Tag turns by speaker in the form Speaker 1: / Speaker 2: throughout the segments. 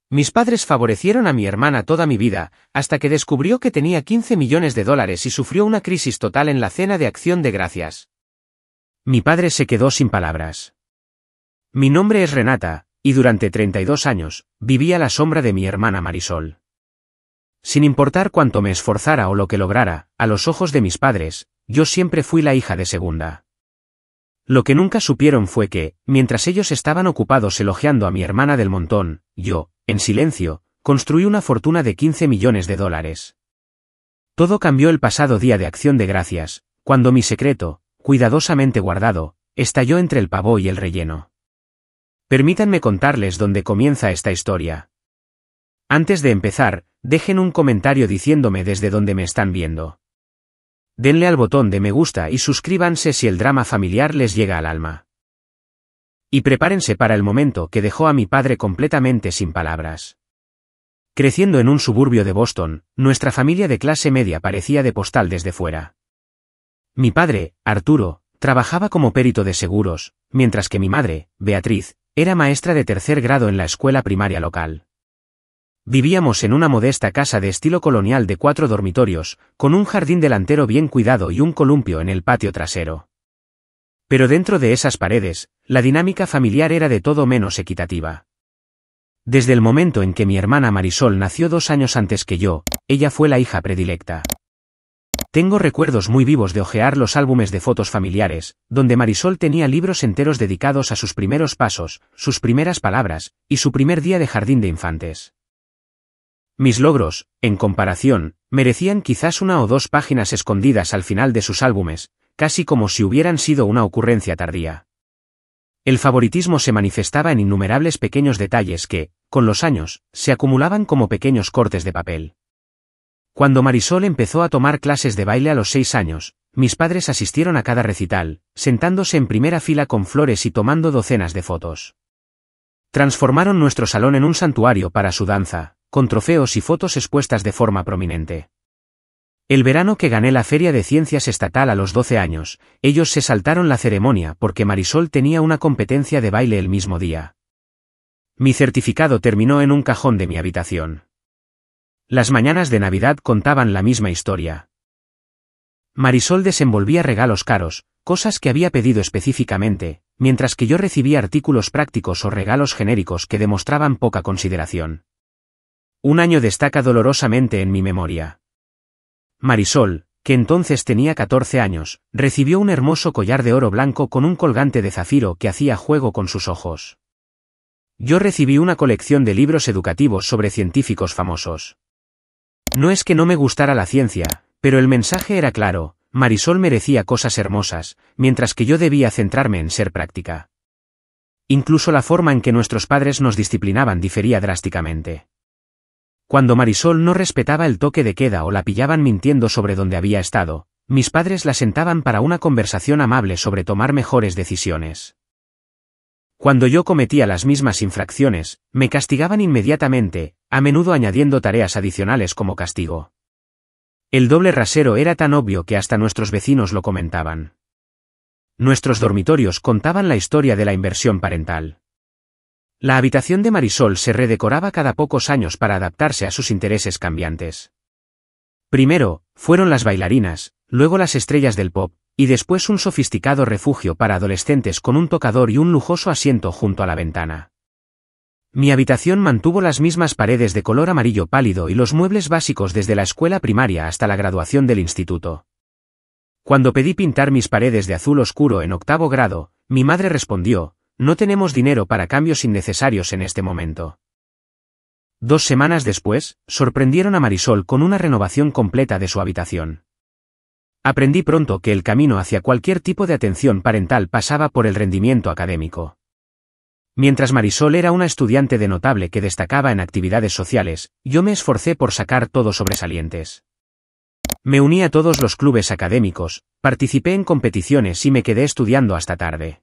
Speaker 1: Mis padres favorecieron a mi hermana toda mi vida, hasta que descubrió que tenía 15 millones de dólares y sufrió una crisis total en la cena de Acción de Gracias. Mi padre se quedó sin palabras. Mi nombre es Renata, y durante 32 años, viví a la sombra de mi hermana Marisol. Sin importar cuánto me esforzara o lo que lograra, a los ojos de mis padres, yo siempre fui la hija de segunda. Lo que nunca supieron fue que, mientras ellos estaban ocupados elogiando a mi hermana del montón, yo, en silencio, construí una fortuna de 15 millones de dólares. Todo cambió el pasado día de Acción de Gracias, cuando mi secreto, cuidadosamente guardado, estalló entre el pavó y el relleno. Permítanme contarles dónde comienza esta historia. Antes de empezar, dejen un comentario diciéndome desde dónde me están viendo. Denle al botón de me gusta y suscríbanse si el drama familiar les llega al alma. Y prepárense para el momento que dejó a mi padre completamente sin palabras. Creciendo en un suburbio de Boston, nuestra familia de clase media parecía de postal desde fuera. Mi padre, Arturo, trabajaba como perito de seguros, mientras que mi madre, Beatriz, era maestra de tercer grado en la escuela primaria local. Vivíamos en una modesta casa de estilo colonial de 4 dormitorios, con un jardín delantero bien cuidado y un columpio en el patio trasero. Pero dentro de esas paredes, la dinámica familiar era de todo menos equitativa. Desde el momento en que mi hermana Marisol nació 2 años antes que yo, ella fue la hija predilecta. Tengo recuerdos muy vivos de hojear los álbumes de fotos familiares, donde Marisol tenía libros enteros dedicados a sus primeros pasos, sus primeras palabras, y su primer día de jardín de infantes. Mis logros, en comparación, merecían quizás 1 o 2 páginas escondidas al final de sus álbumes, casi como si hubieran sido una ocurrencia tardía. El favoritismo se manifestaba en innumerables pequeños detalles que, con los años, se acumulaban como pequeños cortes de papel. Cuando Marisol empezó a tomar clases de baile a los 6 años, mis padres asistieron a cada recital, sentándose en primera fila con flores y tomando docenas de fotos. Transformaron nuestro salón en un santuario para su danza, con trofeos y fotos expuestas de forma prominente. El verano que gané la Feria de Ciencias Estatal a los 12 años, ellos se saltaron la ceremonia porque Marisol tenía una competencia de baile el mismo día. Mi certificado terminó en un cajón de mi habitación. Las mañanas de Navidad contaban la misma historia. Marisol desenvolvía regalos caros, cosas que había pedido específicamente, mientras que yo recibía artículos prácticos o regalos genéricos que demostraban poca consideración. Un año destaca dolorosamente en mi memoria. Marisol, que entonces tenía 14 años, recibió un hermoso collar de oro blanco con un colgante de zafiro que hacía juego con sus ojos. Yo recibí una colección de libros educativos sobre científicos famosos. No es que no me gustara la ciencia, pero el mensaje era claro: Marisol merecía cosas hermosas, mientras que yo debía centrarme en ser práctica. Incluso la forma en que nuestros padres nos disciplinaban difería drásticamente. Cuando Marisol no respetaba el toque de queda o la pillaban mintiendo sobre dónde había estado, mis padres la sentaban para una conversación amable sobre tomar mejores decisiones. Cuando yo cometía las mismas infracciones, me castigaban inmediatamente, a menudo añadiendo tareas adicionales como castigo. El doble rasero era tan obvio que hasta nuestros vecinos lo comentaban. Nuestros dormitorios contaban la historia de la inversión parental. La habitación de Marisol se redecoraba cada pocos años para adaptarse a sus intereses cambiantes. Primero, fueron las bailarinas, luego las estrellas del pop, y después un sofisticado refugio para adolescentes con un tocador y un lujoso asiento junto a la ventana. Mi habitación mantuvo las mismas paredes de color amarillo pálido y los muebles básicos desde la escuela primaria hasta la graduación del instituto. Cuando pedí pintar mis paredes de azul oscuro en 8º grado, mi madre respondió: no tenemos dinero para cambios innecesarios en este momento. 2 semanas después, sorprendieron a Marisol con una renovación completa de su habitación. Aprendí pronto que el camino hacia cualquier tipo de atención parental pasaba por el rendimiento académico. Mientras Marisol era una estudiante de notable que destacaba en actividades sociales, yo me esforcé por sacar todos sobresalientes. Me uní a todos los clubes académicos, participé en competiciones y me quedé estudiando hasta tarde.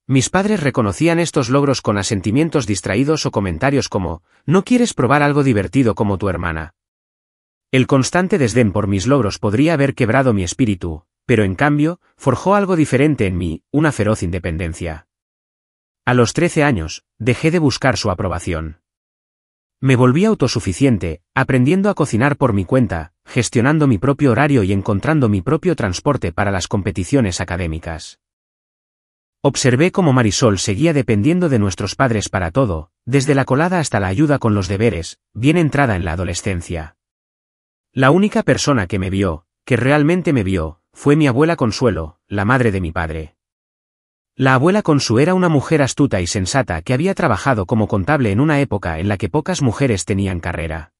Speaker 1: Mis padres reconocían estos logros con asentimientos distraídos o comentarios como: ¿no quieres probar algo divertido como tu hermana? El constante desdén por mis logros podría haber quebrado mi espíritu, pero en cambio, forjó algo diferente en mí, una feroz independencia. A los 13 años, dejé de buscar su aprobación. Me volví autosuficiente, aprendiendo a cocinar por mi cuenta, gestionando mi propio horario y encontrando mi propio transporte para las competiciones académicas. Observé cómo Marisol seguía dependiendo de nuestros padres para todo, desde la colada hasta la ayuda con los deberes, bien entrada en la adolescencia. La única persona que me vio, que realmente me vio, fue mi abuela Consuelo, la madre de mi padre. La abuela Consu era una mujer astuta y sensata que había trabajado como contable en una época en la que pocas mujeres tenían carrera.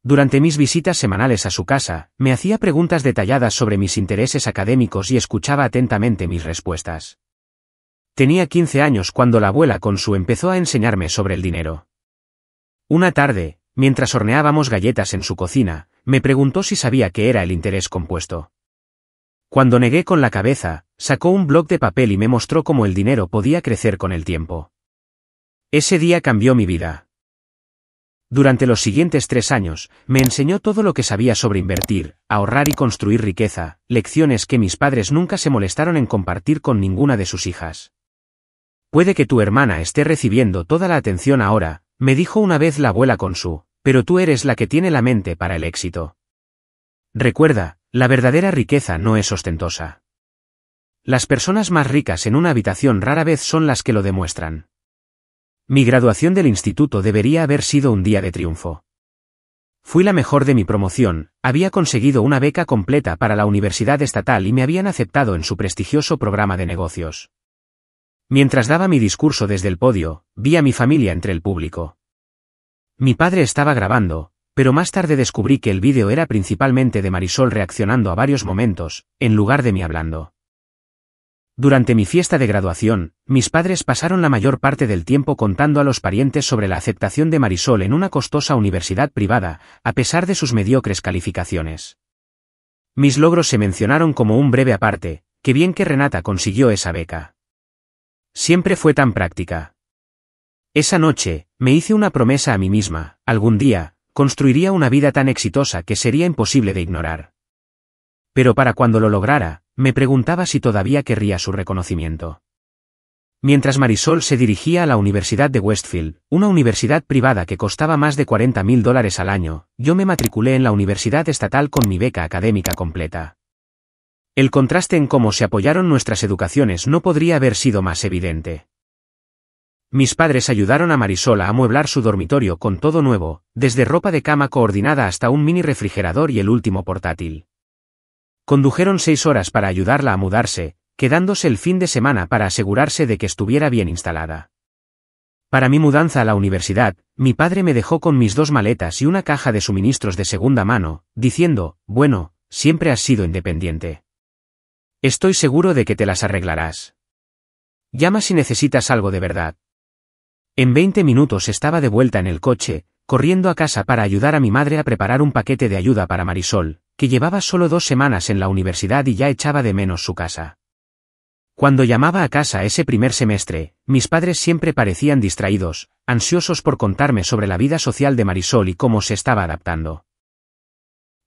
Speaker 1: Durante mis visitas semanales a su casa, me hacía preguntas detalladas sobre mis intereses académicos y escuchaba atentamente mis respuestas. Tenía 15 años cuando la abuela Consu empezó a enseñarme sobre el dinero. Una tarde, mientras horneábamos galletas en su cocina, me preguntó si sabía qué era el interés compuesto. Cuando negué con la cabeza, sacó un bloc de papel y me mostró cómo el dinero podía crecer con el tiempo. Ese día cambió mi vida. Durante los siguientes 3 años, me enseñó todo lo que sabía sobre invertir, ahorrar y construir riqueza, lecciones que mis padres nunca se molestaron en compartir con ninguna de sus hijas. Puede que tu hermana esté recibiendo toda la atención ahora, me dijo una vez la abuela Consu, pero tú eres la que tiene la mente para el éxito. Recuerda, la verdadera riqueza no es ostentosa. Las personas más ricas en una habitación rara vez son las que lo demuestran. Mi graduación del instituto debería haber sido un día de triunfo. Fui la mejor de mi promoción, había conseguido una beca completa para la universidad estatal y me habían aceptado en su prestigioso programa de negocios. Mientras daba mi discurso desde el podio, vi a mi familia entre el público. Mi padre estaba grabando, pero más tarde descubrí que el vídeo era principalmente de Marisol reaccionando a varios momentos, en lugar de mí hablando. Durante mi fiesta de graduación, mis padres pasaron la mayor parte del tiempo contando a los parientes sobre la aceptación de Marisol en una costosa universidad privada, a pesar de sus mediocres calificaciones. Mis logros se mencionaron como un breve aparte, qué bien que Renata consiguió esa beca. Siempre fue tan práctica. Esa noche, me hice una promesa a mí misma, algún día, construiría una vida tan exitosa que sería imposible de ignorar. Pero para cuando lo lograra, me preguntaba si todavía querría su reconocimiento. Mientras Marisol se dirigía a la Universidad de Westfield, una universidad privada que costaba más de $40.000 al año, yo me matriculé en la universidad estatal con mi beca académica completa. El contraste en cómo se apoyaron nuestras educaciones no podría haber sido más evidente. Mis padres ayudaron a Marisol a amueblar su dormitorio con todo nuevo, desde ropa de cama coordinada hasta un mini refrigerador y el último portátil. Condujeron 6 horas para ayudarla a mudarse, quedándose el fin de semana para asegurarse de que estuviera bien instalada. Para mi mudanza a la universidad, mi padre me dejó con mis 2 maletas y una caja de suministros de segunda mano, diciendo, bueno, siempre has sido independiente. Estoy seguro de que te las arreglarás. Llama si necesitas algo de verdad. En 20 minutos estaba de vuelta en el coche, corriendo a casa para ayudar a mi madre a preparar un paquete de ayuda para Marisol, que llevaba solo 2 semanas en la universidad y ya echaba de menos su casa. Cuando llamaba a casa ese primer semestre, mis padres siempre parecían distraídos, ansiosos por contarme sobre la vida social de Marisol y cómo se estaba adaptando.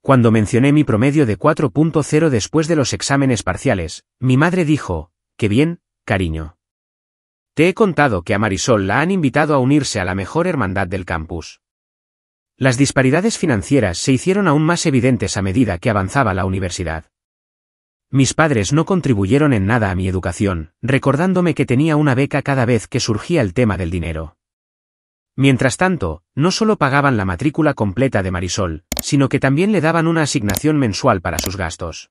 Speaker 1: Cuando mencioné mi promedio de 4.0 después de los exámenes parciales, mi madre dijo, «Qué bien, cariño. Te he contado que a Marisol la han invitado a unirse a la mejor hermandad del campus». Las disparidades financieras se hicieron aún más evidentes a medida que avanzaba la universidad. Mis padres no contribuyeron en nada a mi educación, recordándome que tenía una beca cada vez que surgía el tema del dinero. Mientras tanto, no solo pagaban la matrícula completa de Marisol, sino que también le daban una asignación mensual para sus gastos.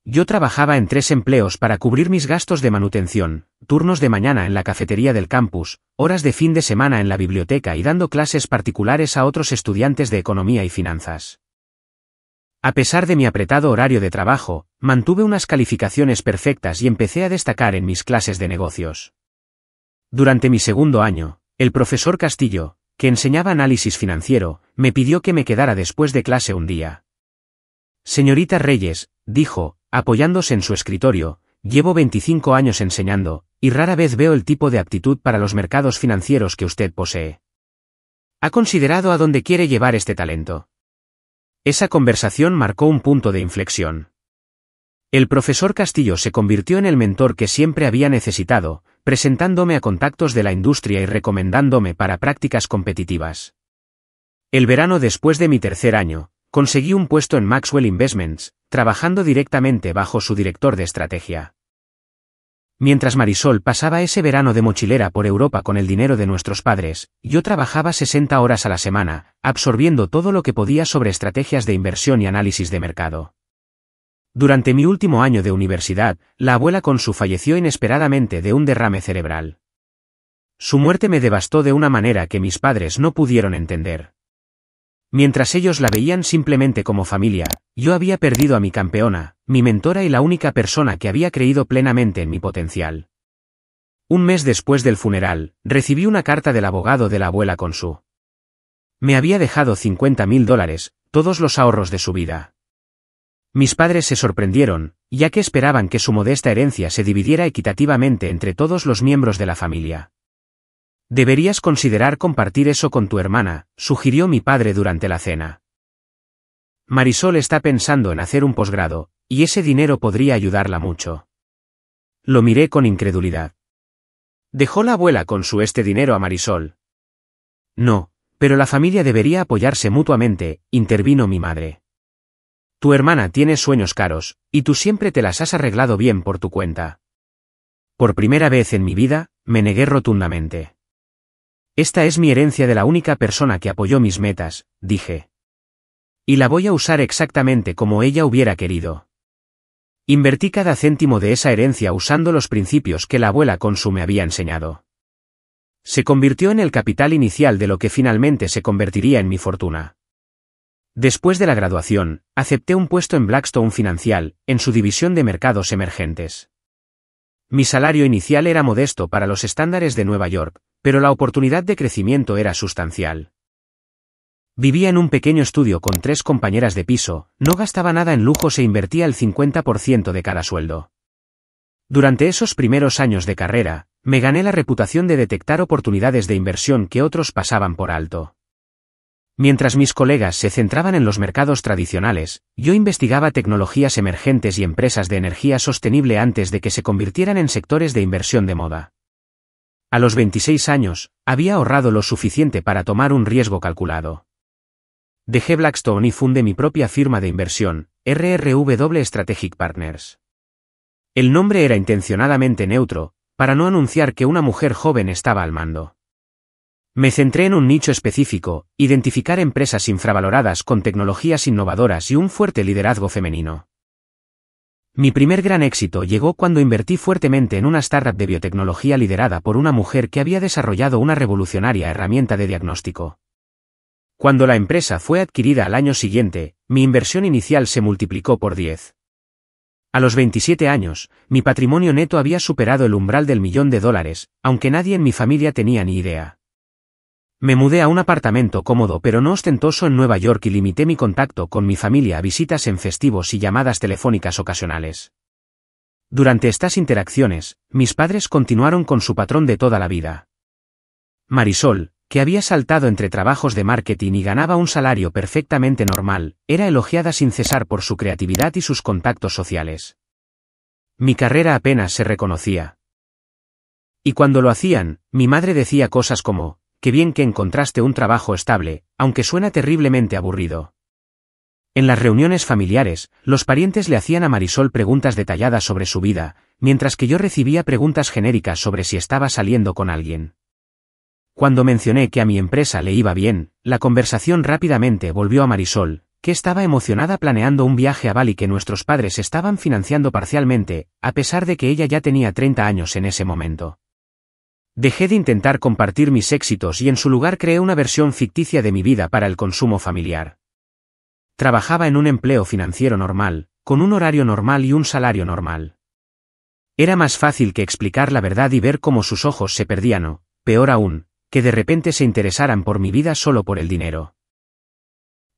Speaker 1: Yo trabajaba en 3 empleos para cubrir mis gastos de manutención, turnos de mañana en la cafetería del campus, horas de fin de semana en la biblioteca y dando clases particulares a otros estudiantes de economía y finanzas. A pesar de mi apretado horario de trabajo, mantuve unas calificaciones perfectas y empecé a destacar en mis clases de negocios. Durante mi segundo año, el profesor Castillo, que enseñaba análisis financiero, me pidió que me quedara después de clase un día. Señorita Reyes, dijo, apoyándose en su escritorio, llevo 25 años enseñando, y rara vez veo el tipo de aptitud para los mercados financieros que usted posee. ¿Ha considerado a dónde quiere llevar este talento? Esa conversación marcó un punto de inflexión. El profesor Castillo se convirtió en el mentor que siempre había necesitado, presentándome a contactos de la industria y recomendándome para prácticas competitivas. El verano después de mi tercer año, conseguí un puesto en Maxwell Investments, trabajando directamente bajo su director de estrategia. Mientras Marisol pasaba ese verano de mochilera por Europa con el dinero de nuestros padres, yo trabajaba 60 horas a la semana, absorbiendo todo lo que podía sobre estrategias de inversión y análisis de mercado. Durante mi último año de universidad, la abuela Consu falleció inesperadamente de un derrame cerebral. Su muerte me devastó de una manera que mis padres no pudieron entender. Mientras ellos la veían simplemente como familia, yo había perdido a mi campeona, mi mentora y la única persona que había creído plenamente en mi potencial. Un mes después del funeral, recibí una carta del abogado de la abuela Consu. Me había dejado $50.000, todos los ahorros de su vida. Mis padres se sorprendieron, ya que esperaban que su modesta herencia se dividiera equitativamente entre todos los miembros de la familia. Deberías considerar compartir eso con tu hermana, sugirió mi padre durante la cena. Marisol está pensando en hacer un posgrado, y ese dinero podría ayudarla mucho. Lo miré con incredulidad. ¿Dejó la abuela Consu este dinero a Marisol? No, pero la familia debería apoyarse mutuamente, intervino mi madre. Tu hermana tiene sueños caros, y tú siempre te las has arreglado bien por tu cuenta. Por primera vez en mi vida, me negué rotundamente. Esta es mi herencia de la única persona que apoyó mis metas, dije. Y la voy a usar exactamente como ella hubiera querido. Invertí cada céntimo de esa herencia usando los principios que la abuela Consu me había enseñado. Se convirtió en el capital inicial de lo que finalmente se convertiría en mi fortuna. Después de la graduación, acepté un puesto en Blackstone Financial, en su división de mercados emergentes. Mi salario inicial era modesto para los estándares de Nueva York, pero la oportunidad de crecimiento era sustancial. Vivía en un pequeño estudio con 3 compañeras de piso, no gastaba nada en lujos e invertía el 50% de cada sueldo. Durante esos primeros años de carrera, me gané la reputación de detectar oportunidades de inversión que otros pasaban por alto. Mientras mis colegas se centraban en los mercados tradicionales, yo investigaba tecnologías emergentes y empresas de energía sostenible antes de que se convirtieran en sectores de inversión de moda. A los 26 años, había ahorrado lo suficiente para tomar un riesgo calculado. Dejé Blackstone y fundé mi propia firma de inversión, RRW Strategic Partners. El nombre era intencionadamente neutro, para no anunciar que una mujer joven estaba al mando. Me centré en un nicho específico, identificar empresas infravaloradas con tecnologías innovadoras y un fuerte liderazgo femenino. Mi primer gran éxito llegó cuando invertí fuertemente en una startup de biotecnología liderada por una mujer que había desarrollado una revolucionaria herramienta de diagnóstico. Cuando la empresa fue adquirida al año siguiente, mi inversión inicial se multiplicó por 10. A los 27 años, mi patrimonio neto había superado el umbral del $1.000.000, aunque nadie en mi familia tenía ni idea. Me mudé a un apartamento cómodo pero no ostentoso en Nueva York y limité mi contacto con mi familia a visitas en festivos y llamadas telefónicas ocasionales. Durante estas interacciones, mis padres continuaron con su patrón de toda la vida. Marisol, que había saltado entre trabajos de marketing y ganaba un salario perfectamente normal, era elogiada sin cesar por su creatividad y sus contactos sociales. Mi carrera apenas se reconocía. Y cuando lo hacían, mi madre decía cosas como, «Qué bien que encontraste un trabajo estable, aunque suena terriblemente aburrido». En las reuniones familiares, los parientes le hacían a Marisol preguntas detalladas sobre su vida, mientras que yo recibía preguntas genéricas sobre si estaba saliendo con alguien. Cuando mencioné que a mi empresa le iba bien, la conversación rápidamente volvió a Marisol, que estaba emocionada planeando un viaje a Bali que nuestros padres estaban financiando parcialmente, a pesar de que ella ya tenía 30 años en ese momento. Dejé de intentar compartir mis éxitos y en su lugar creé una versión ficticia de mi vida para el consumo familiar. Trabajaba en un empleo financiero normal, con un horario normal y un salario normal. Era más fácil que explicar la verdad y ver cómo sus ojos se perdían o, peor aún, que de repente se interesaran por mi vida solo por el dinero.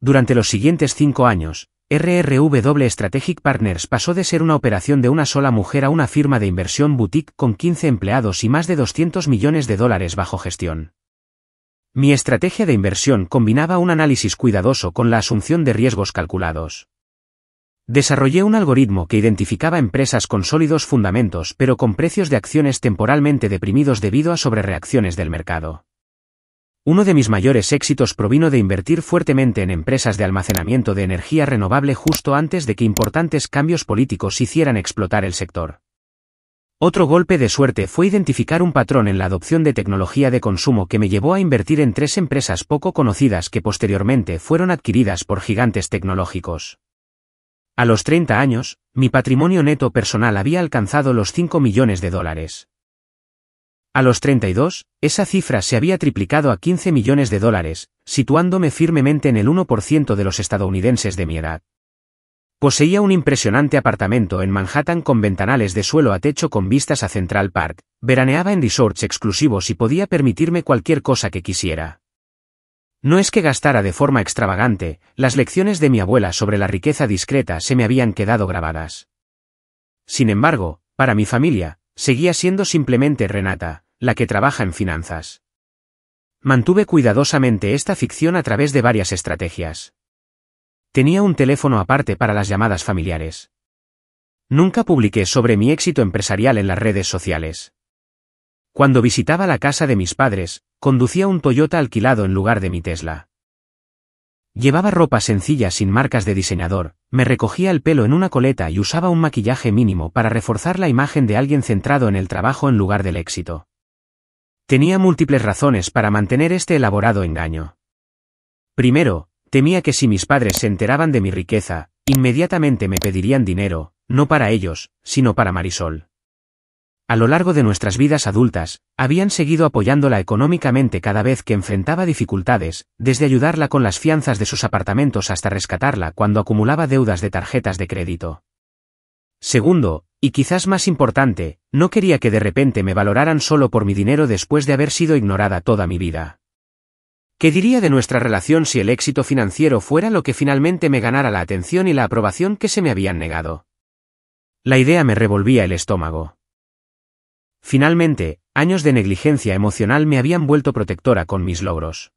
Speaker 1: Durante los siguientes 5 años, RRW Strategic Partners pasó de ser una operación de una sola mujer a una firma de inversión boutique con 15 empleados y más de $200 millones bajo gestión. Mi estrategia de inversión combinaba un análisis cuidadoso con la asunción de riesgos calculados. Desarrollé un algoritmo que identificaba empresas con sólidos fundamentos pero con precios de acciones temporalmente deprimidos debido a sobrereacciones del mercado. Uno de mis mayores éxitos provino de invertir fuertemente en empresas de almacenamiento de energía renovable justo antes de que importantes cambios políticos hicieran explotar el sector. Otro golpe de suerte fue identificar un patrón en la adopción de tecnología de consumo que me llevó a invertir en 3 empresas poco conocidas que posteriormente fueron adquiridas por gigantes tecnológicos. A los 30 años, mi patrimonio neto personal había alcanzado los $5 millones. A los 32, esa cifra se había triplicado a $15 millones, situándome firmemente en el 1% de los estadounidenses de mi edad. Poseía un impresionante apartamento en Manhattan con ventanales de suelo a techo con vistas a Central Park, veraneaba en resorts exclusivos y podía permitirme cualquier cosa que quisiera. No es que gastara de forma extravagante, las lecciones de mi abuela sobre la riqueza discreta se me habían quedado grabadas. Sin embargo, para mi familia, seguía siendo simplemente Renata, la que trabaja en finanzas. Mantuve cuidadosamente esta ficción a través de varias estrategias. Tenía un teléfono aparte para las llamadas familiares. Nunca publiqué sobre mi éxito empresarial en las redes sociales. Cuando visitaba la casa de mis padres, conducía un Toyota alquilado en lugar de mi Tesla. Llevaba ropa sencilla sin marcas de diseñador, me recogía el pelo en una coleta y usaba un maquillaje mínimo para reforzar la imagen de alguien centrado en el trabajo en lugar del éxito. Tenía múltiples razones para mantener este elaborado engaño. Primero, temía que si mis padres se enteraban de mi riqueza, inmediatamente me pedirían dinero, no para ellos, sino para Marisol. A lo largo de nuestras vidas adultas, habían seguido apoyándola económicamente cada vez que enfrentaba dificultades, desde ayudarla con las fianzas de sus apartamentos hasta rescatarla cuando acumulaba deudas de tarjetas de crédito. Segundo, y quizás más importante, no quería que de repente me valoraran solo por mi dinero después de haber sido ignorada toda mi vida. ¿Qué diría de nuestra relación si el éxito financiero fuera lo que finalmente me ganara la atención y la aprobación que se me habían negado? La idea me revolvía el estómago. Finalmente, años de negligencia emocional me habían vuelto protectora con mis logros.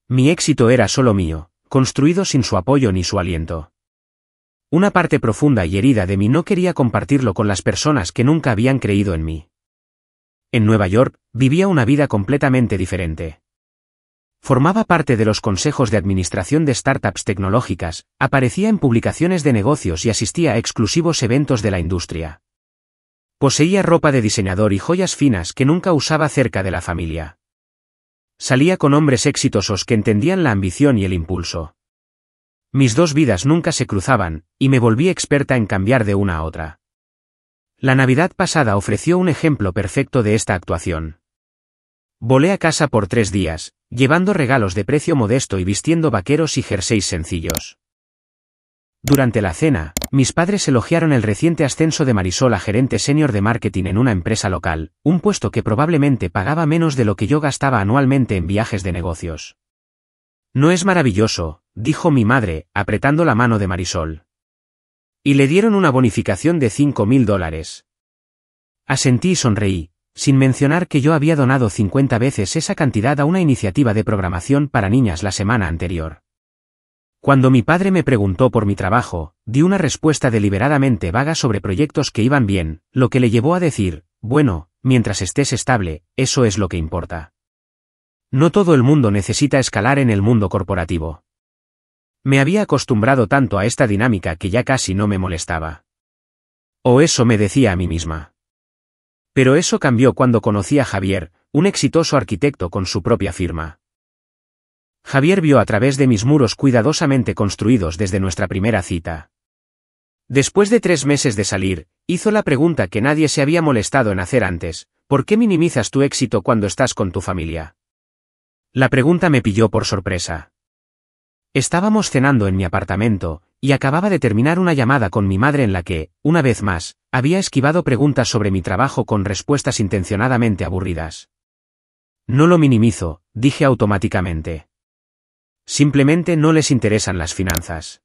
Speaker 1: Mi éxito era solo mío, construido sin su apoyo ni su aliento. Una parte profunda y herida de mí no quería compartirlo con las personas que nunca habían creído en mí. En Nueva York, vivía una vida completamente diferente. Formaba parte de los consejos de administración de startups tecnológicas, aparecía en publicaciones de negocios y asistía a exclusivos eventos de la industria. Poseía ropa de diseñador y joyas finas que nunca usaba cerca de la familia. Salía con hombres exitosos que entendían la ambición y el impulso. Mis dos vidas nunca se cruzaban, y me volví experta en cambiar de una a otra. La Navidad pasada ofreció un ejemplo perfecto de esta actuación. Volé a casa por 3 días, llevando regalos de precio modesto y vistiendo vaqueros y jerseys sencillos. Durante la cena, mis padres elogiaron el reciente ascenso de Marisol a gerente senior de marketing en una empresa local, un puesto que probablemente pagaba menos de lo que yo gastaba anualmente en viajes de negocios. «¿No es maravilloso?», dijo mi madre, apretando la mano de Marisol. Y le dieron una bonificación de $5.000. Asentí y sonreí, sin mencionar que yo había donado 50 veces esa cantidad a una iniciativa de programación para niñas la semana anterior. Cuando mi padre me preguntó por mi trabajo, di una respuesta deliberadamente vaga sobre proyectos que iban bien, lo que le llevó a decir, bueno, mientras estés estable, eso es lo que importa. No todo el mundo necesita escalar en el mundo corporativo. Me había acostumbrado tanto a esta dinámica que ya casi no me molestaba. O eso me decía a mí misma. Pero eso cambió cuando conocí a Javier, un exitoso arquitecto con su propia firma. Javier vio a través de mis muros cuidadosamente construidos desde nuestra primera cita. Después de 3 meses de salir, hizo la pregunta que nadie se había molestado en hacer antes: ¿por qué minimizas tu éxito cuando estás con tu familia? La pregunta me pilló por sorpresa. Estábamos cenando en mi apartamento, y acababa de terminar una llamada con mi madre en la que, una vez más, había esquivado preguntas sobre mi trabajo con respuestas intencionadamente aburridas. No lo minimizo, dije automáticamente. Simplemente no les interesan las finanzas.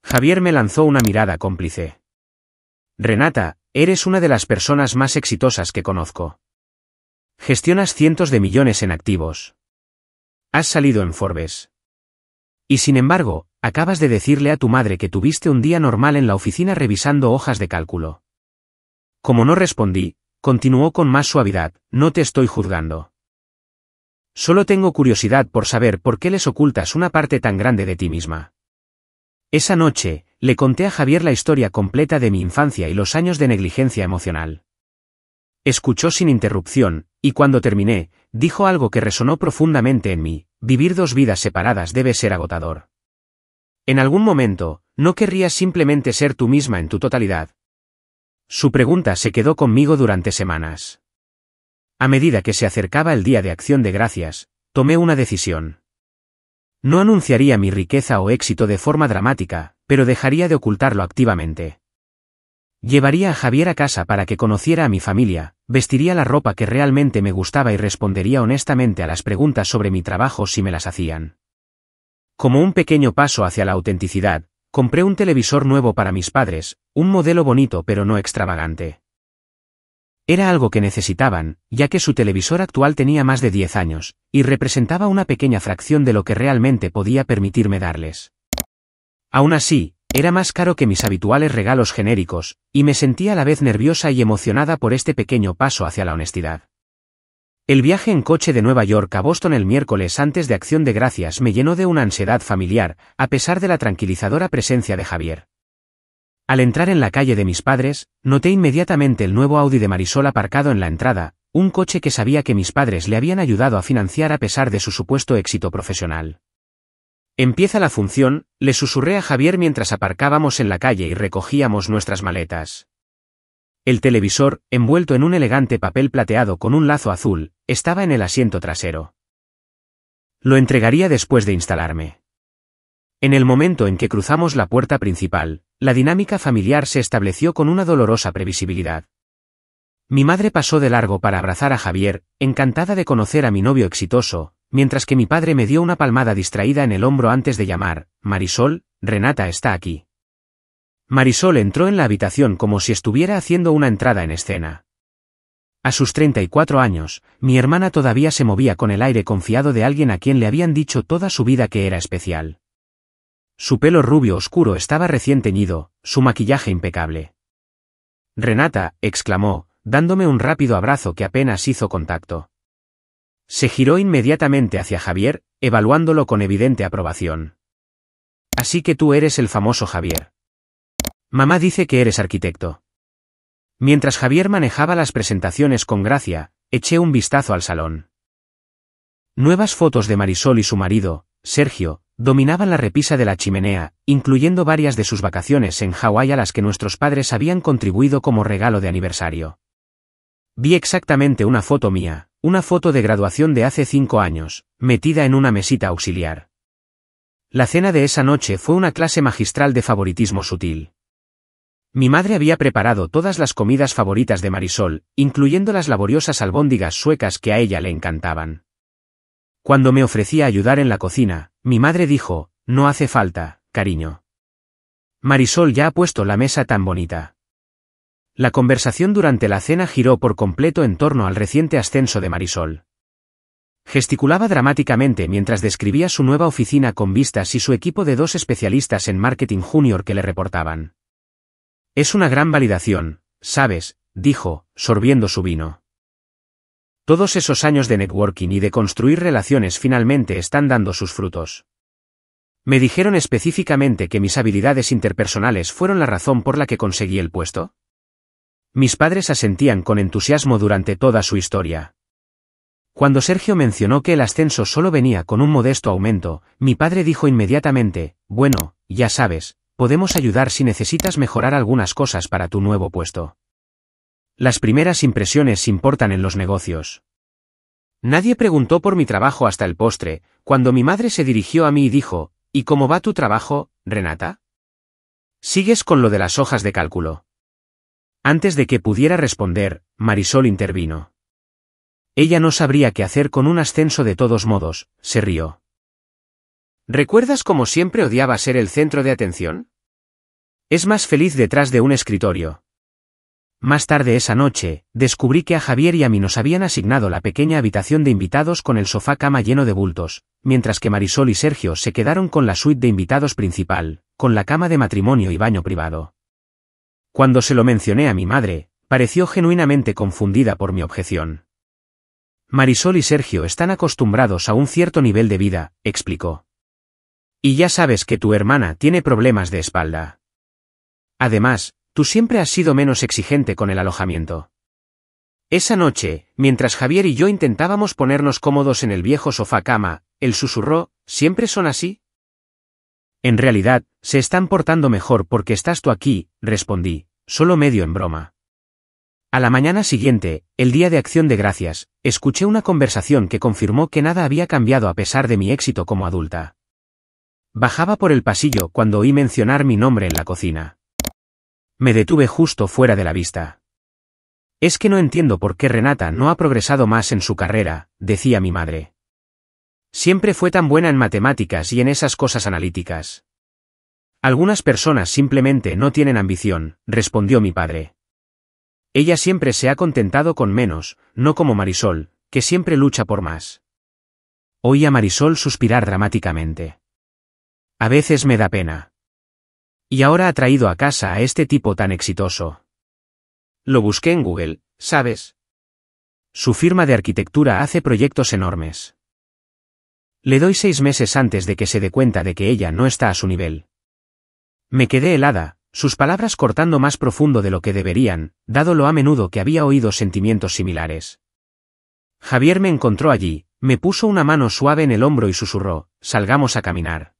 Speaker 1: Javier me lanzó una mirada cómplice. Renata, eres una de las personas más exitosas que conozco. Gestionas cientos de millones en activos. Has salido en Forbes. Y sin embargo, acabas de decirle a tu madre que tuviste un día normal en la oficina revisando hojas de cálculo. Como no respondí, continuó con más suavidad, no te estoy juzgando. Solo tengo curiosidad por saber por qué les ocultas una parte tan grande de ti misma. Esa noche, le conté a Javier la historia completa de mi infancia y los años de negligencia emocional. Escuchó sin interrupción, y cuando terminé, dijo algo que resonó profundamente en mí: vivir dos vidas separadas debe ser agotador. En algún momento, ¿no querrías simplemente ser tú misma en tu totalidad? Su pregunta se quedó conmigo durante semanas. A medida que se acercaba el Día de Acción de Gracias, tomé una decisión. No anunciaría mi riqueza o éxito de forma dramática, pero dejaría de ocultarlo activamente. Llevaría a Javier a casa para que conociera a mi familia, vestiría la ropa que realmente me gustaba y respondería honestamente a las preguntas sobre mi trabajo si me las hacían. Como un pequeño paso hacia la autenticidad, compré un televisor nuevo para mis padres, un modelo bonito pero no extravagante. Era algo que necesitaban, ya que su televisor actual tenía más de 10 años, y representaba una pequeña fracción de lo que realmente podía permitirme darles. Aún así, era más caro que mis habituales regalos genéricos, y me sentía a la vez nerviosa y emocionada por este pequeño paso hacia la honestidad. El viaje en coche de Nueva York a Boston el miércoles antes de Acción de Gracias me llenó de una ansiedad familiar, a pesar de la tranquilizadora presencia de Javier. Al entrar en la calle de mis padres, noté inmediatamente el nuevo Audi de Marisol aparcado en la entrada, un coche que sabía que mis padres le habían ayudado a financiar a pesar de su supuesto éxito profesional. Empieza la función, le susurré a Javier mientras aparcábamos en la calle y recogíamos nuestras maletas. El televisor, envuelto en un elegante papel plateado con un lazo azul, estaba en el asiento trasero. Lo entregaría después de instalarme. En el momento en que cruzamos la puerta principal, la dinámica familiar se estableció con una dolorosa previsibilidad. Mi madre pasó de largo para abrazar a Javier, encantada de conocer a mi novio exitoso, mientras que mi padre me dio una palmada distraída en el hombro antes de llamar: Marisol, Renata está aquí. Marisol entró en la habitación como si estuviera haciendo una entrada en escena. A sus 34 años, mi hermana todavía se movía con el aire confiado de alguien a quien le habían dicho toda su vida que era especial. Su pelo rubio oscuro estaba recién teñido, su maquillaje impecable. Renata, exclamó, dándome un rápido abrazo que apenas hizo contacto. Se giró inmediatamente hacia Javier, evaluándolo con evidente aprobación. Así que tú eres el famoso Javier. Mamá dice que eres arquitecto. Mientras Javier manejaba las presentaciones con gracia, eché un vistazo al salón. Nuevas fotos de Marisol y su marido, Sergio, dominaban la repisa de la chimenea, incluyendo varias de sus vacaciones en Hawái a las que nuestros padres habían contribuido como regalo de aniversario. Vi exactamente una foto mía, una foto de graduación de hace 5 años, metida en una mesita auxiliar. La cena de esa noche fue una clase magistral de favoritismo sutil. Mi madre había preparado todas las comidas favoritas de Marisol, incluyendo las laboriosas albóndigas suecas que a ella le encantaban. Cuando me ofrecía ayudar en la cocina, mi madre dijo: no hace falta, cariño. Marisol ya ha puesto la mesa tan bonita. La conversación durante la cena giró por completo en torno al reciente ascenso de Marisol. Gesticulaba dramáticamente mientras describía su nueva oficina con vistas y su equipo de 2 especialistas en marketing junior que le reportaban. Es una gran validación, ¿sabes?, dijo, sorbiendo su vino. Todos esos años de networking y de construir relaciones finalmente están dando sus frutos. ¿Me dijeron específicamente que mis habilidades interpersonales fueron la razón por la que conseguí el puesto? Mis padres asentían con entusiasmo durante toda su historia. Cuando Sergio mencionó que el ascenso solo venía con un modesto aumento, mi padre dijo inmediatamente: bueno, ya sabes, podemos ayudar si necesitas mejorar algunas cosas para tu nuevo puesto. Las primeras impresiones importan en los negocios. Nadie preguntó por mi trabajo hasta el postre, cuando mi madre se dirigió a mí y dijo: ¿y cómo va tu trabajo, Renata? ¿Sigues con lo de las hojas de cálculo? Antes de que pudiera responder, Marisol intervino. Ella no sabría qué hacer con un ascenso de todos modos, se rió. ¿Recuerdas cómo siempre odiaba ser el centro de atención? Es más feliz detrás de un escritorio. Más tarde esa noche, descubrí que a Javier y a mí nos habían asignado la pequeña habitación de invitados con el sofá-cama lleno de bultos, mientras que Marisol y Sergio se quedaron con la suite de invitados principal, con la cama de matrimonio y baño privado. Cuando se lo mencioné a mi madre, pareció genuinamente confundida por mi objeción. Marisol y Sergio están acostumbrados a un cierto nivel de vida, explicó. Y ya sabes que tu hermana tiene problemas de espalda. Además, tú siempre has sido menos exigente con el alojamiento. Esa noche, mientras Javier y yo intentábamos ponernos cómodos en el viejo sofá-cama, él susurró, ¿siempre son así? En realidad, se están portando mejor porque estás tú aquí, respondí, solo medio en broma. A la mañana siguiente, el día de Acción de Gracias, escuché una conversación que confirmó que nada había cambiado a pesar de mi éxito como adulta. Bajaba por el pasillo cuando oí mencionar mi nombre en la cocina. Me detuve justo fuera de la vista. Es que no entiendo por qué Renata no ha progresado más en su carrera, decía mi madre. Siempre fue tan buena en matemáticas y en esas cosas analíticas. Algunas personas simplemente no tienen ambición, respondió mi padre. Ella siempre se ha contentado con menos, no como Marisol, que siempre lucha por más. Oí a Marisol suspirar dramáticamente. A veces me da pena. Y ahora ha traído a casa a este tipo tan exitoso. Lo busqué en Google, ¿sabes? Su firma de arquitectura hace proyectos enormes. Le doy 6 meses antes de que se dé cuenta de que ella no está a su nivel. Me quedé helada, sus palabras cortando más profundo de lo que deberían, dado lo a menudo que había oído sentimientos similares. Javier me encontró allí, me puso una mano suave en el hombro y susurró, salgamos a caminar.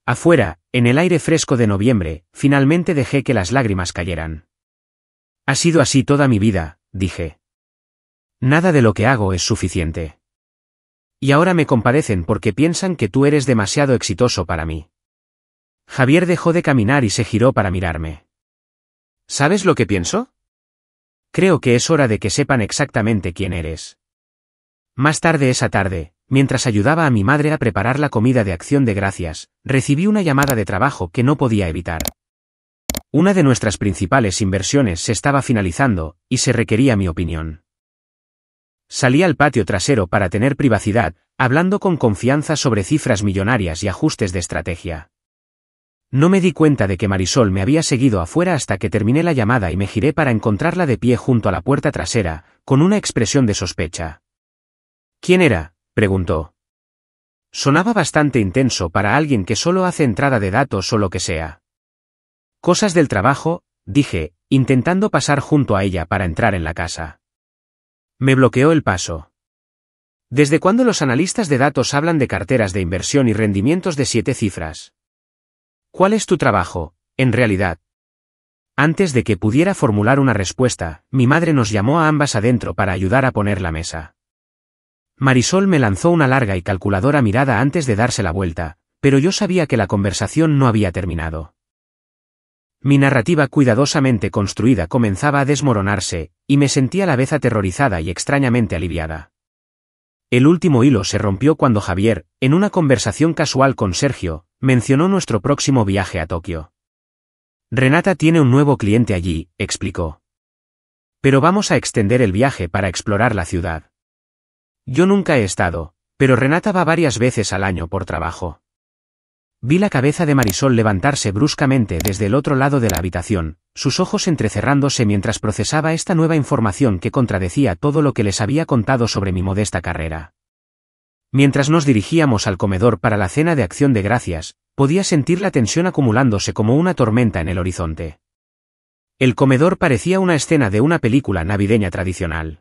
Speaker 1: Afuera, en el aire fresco de noviembre, finalmente dejé que las lágrimas cayeran. Ha sido así toda mi vida, dije. Nada de lo que hago es suficiente. Y ahora me compadecen porque piensan que tú eres demasiado exitoso para mí. Javier dejó de caminar y se giró para mirarme. ¿Sabes lo que pienso? Creo que es hora de que sepan exactamente quién eres. Más tarde esa tarde, mientras ayudaba a mi madre a preparar la comida de Acción de Gracias, recibí una llamada de trabajo que no podía evitar. Una de nuestras principales inversiones se estaba finalizando, y se requería mi opinión. Salí al patio trasero para tener privacidad, hablando con confianza sobre cifras millonarias y ajustes de estrategia. No me di cuenta de que Marisol me había seguido afuera hasta que terminé la llamada y me giré para encontrarla de pie junto a la puerta trasera, con una expresión de sospecha. ¿Quién era?, preguntó. Sonaba bastante intenso para alguien que solo hace entrada de datos o lo que sea. Cosas del trabajo, dije, intentando pasar junto a ella para entrar en la casa. Me bloqueó el paso. ¿Desde cuándo los analistas de datos hablan de carteras de inversión y rendimientos de 7 cifras? ¿Cuál es tu trabajo, en realidad? Antes de que pudiera formular una respuesta, mi madre nos llamó a ambas adentro para ayudar a poner la mesa. Marisol me lanzó una larga y calculadora mirada antes de darse la vuelta, pero yo sabía que la conversación no había terminado. Mi narrativa cuidadosamente construida comenzaba a desmoronarse, y me sentí a la vez aterrorizada y extrañamente aliviada. El último hilo se rompió cuando Javier, en una conversación casual con Sergio, mencionó nuestro próximo viaje a Tokio. Renata tiene un nuevo cliente allí, explicó. Pero vamos a extender el viaje para explorar la ciudad. Yo nunca he estado, pero Renata va varias veces al año por trabajo. Vi la cabeza de Marisol levantarse bruscamente desde el otro lado de la habitación, sus ojos entrecerrándose mientras procesaba esta nueva información que contradecía todo lo que les había contado sobre mi modesta carrera. Mientras nos dirigíamos al comedor para la cena de Acción de Gracias, podía sentir la tensión acumulándose como una tormenta en el horizonte. El comedor parecía una escena de una película navideña tradicional.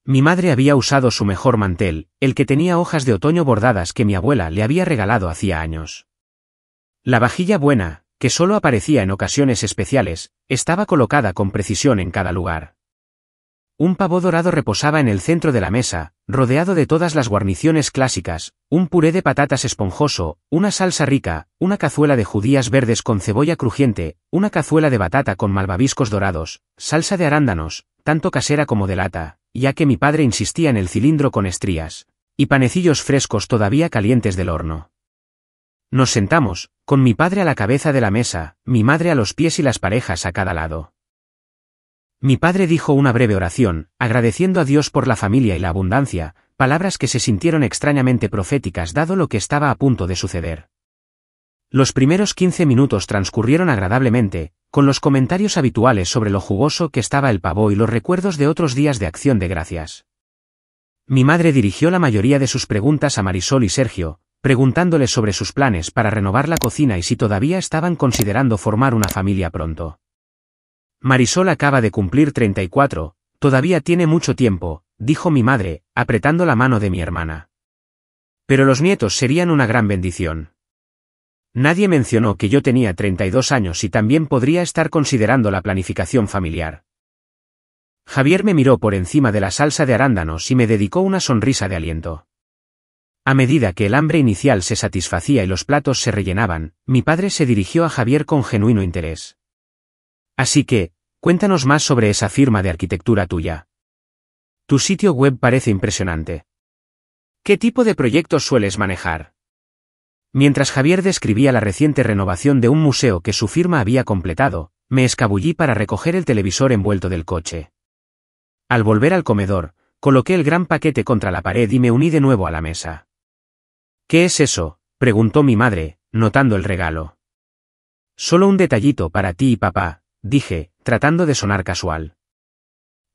Speaker 1: Mi madre había usado su mejor mantel, el que tenía hojas de otoño bordadas que mi abuela le había regalado hacía años. La vajilla buena, que solo aparecía en ocasiones especiales, estaba colocada con precisión en cada lugar. Un pavo dorado reposaba en el centro de la mesa, rodeado de todas las guarniciones clásicas, un puré de patatas esponjoso, una salsa rica, una cazuela de judías verdes con cebolla crujiente, una cazuela de batata con malvaviscos dorados, salsa de arándanos, tanto casera como de lata, ya que mi padre insistía en el cilindro con estrías, y panecillos frescos todavía calientes del horno. Nos sentamos, con mi padre a la cabeza de la mesa, mi madre a los pies y las parejas a cada lado. Mi padre dijo una breve oración, agradeciendo a Dios por la familia y la abundancia, palabras que se sintieron extrañamente proféticas dado lo que estaba a punto de suceder. Los primeros 15 minutos transcurrieron agradablemente, con los comentarios habituales sobre lo jugoso que estaba el pavo y los recuerdos de otros días de acción de gracias. Mi madre dirigió la mayoría de sus preguntas a Marisol y Sergio, preguntándoles sobre sus planes para renovar la cocina y si todavía estaban considerando formar una familia pronto. Marisol acaba de cumplir 34, todavía tiene mucho tiempo, dijo mi madre, apretando la mano de mi hermana. Pero los nietos serían una gran bendición. Nadie mencionó que yo tenía 32 años y también podría estar considerando la planificación familiar. Javier me miró por encima de la salsa de arándanos y me dedicó una sonrisa de aliento. A medida que el hambre inicial se satisfacía y los platos se rellenaban, mi padre se dirigió a Javier con genuino interés. Así que, cuéntanos más sobre esa firma de arquitectura tuya. Tu sitio web parece impresionante. ¿Qué tipo de proyectos sueles manejar? Mientras Javier describía la reciente renovación de un museo que su firma había completado, me escabullí para recoger el televisor envuelto del coche. Al volver al comedor, coloqué el gran paquete contra la pared y me uní de nuevo a la mesa. ¿Qué es eso?, preguntó mi madre, notando el regalo. Solo un detallito para ti y papá, dije, tratando de sonar casual.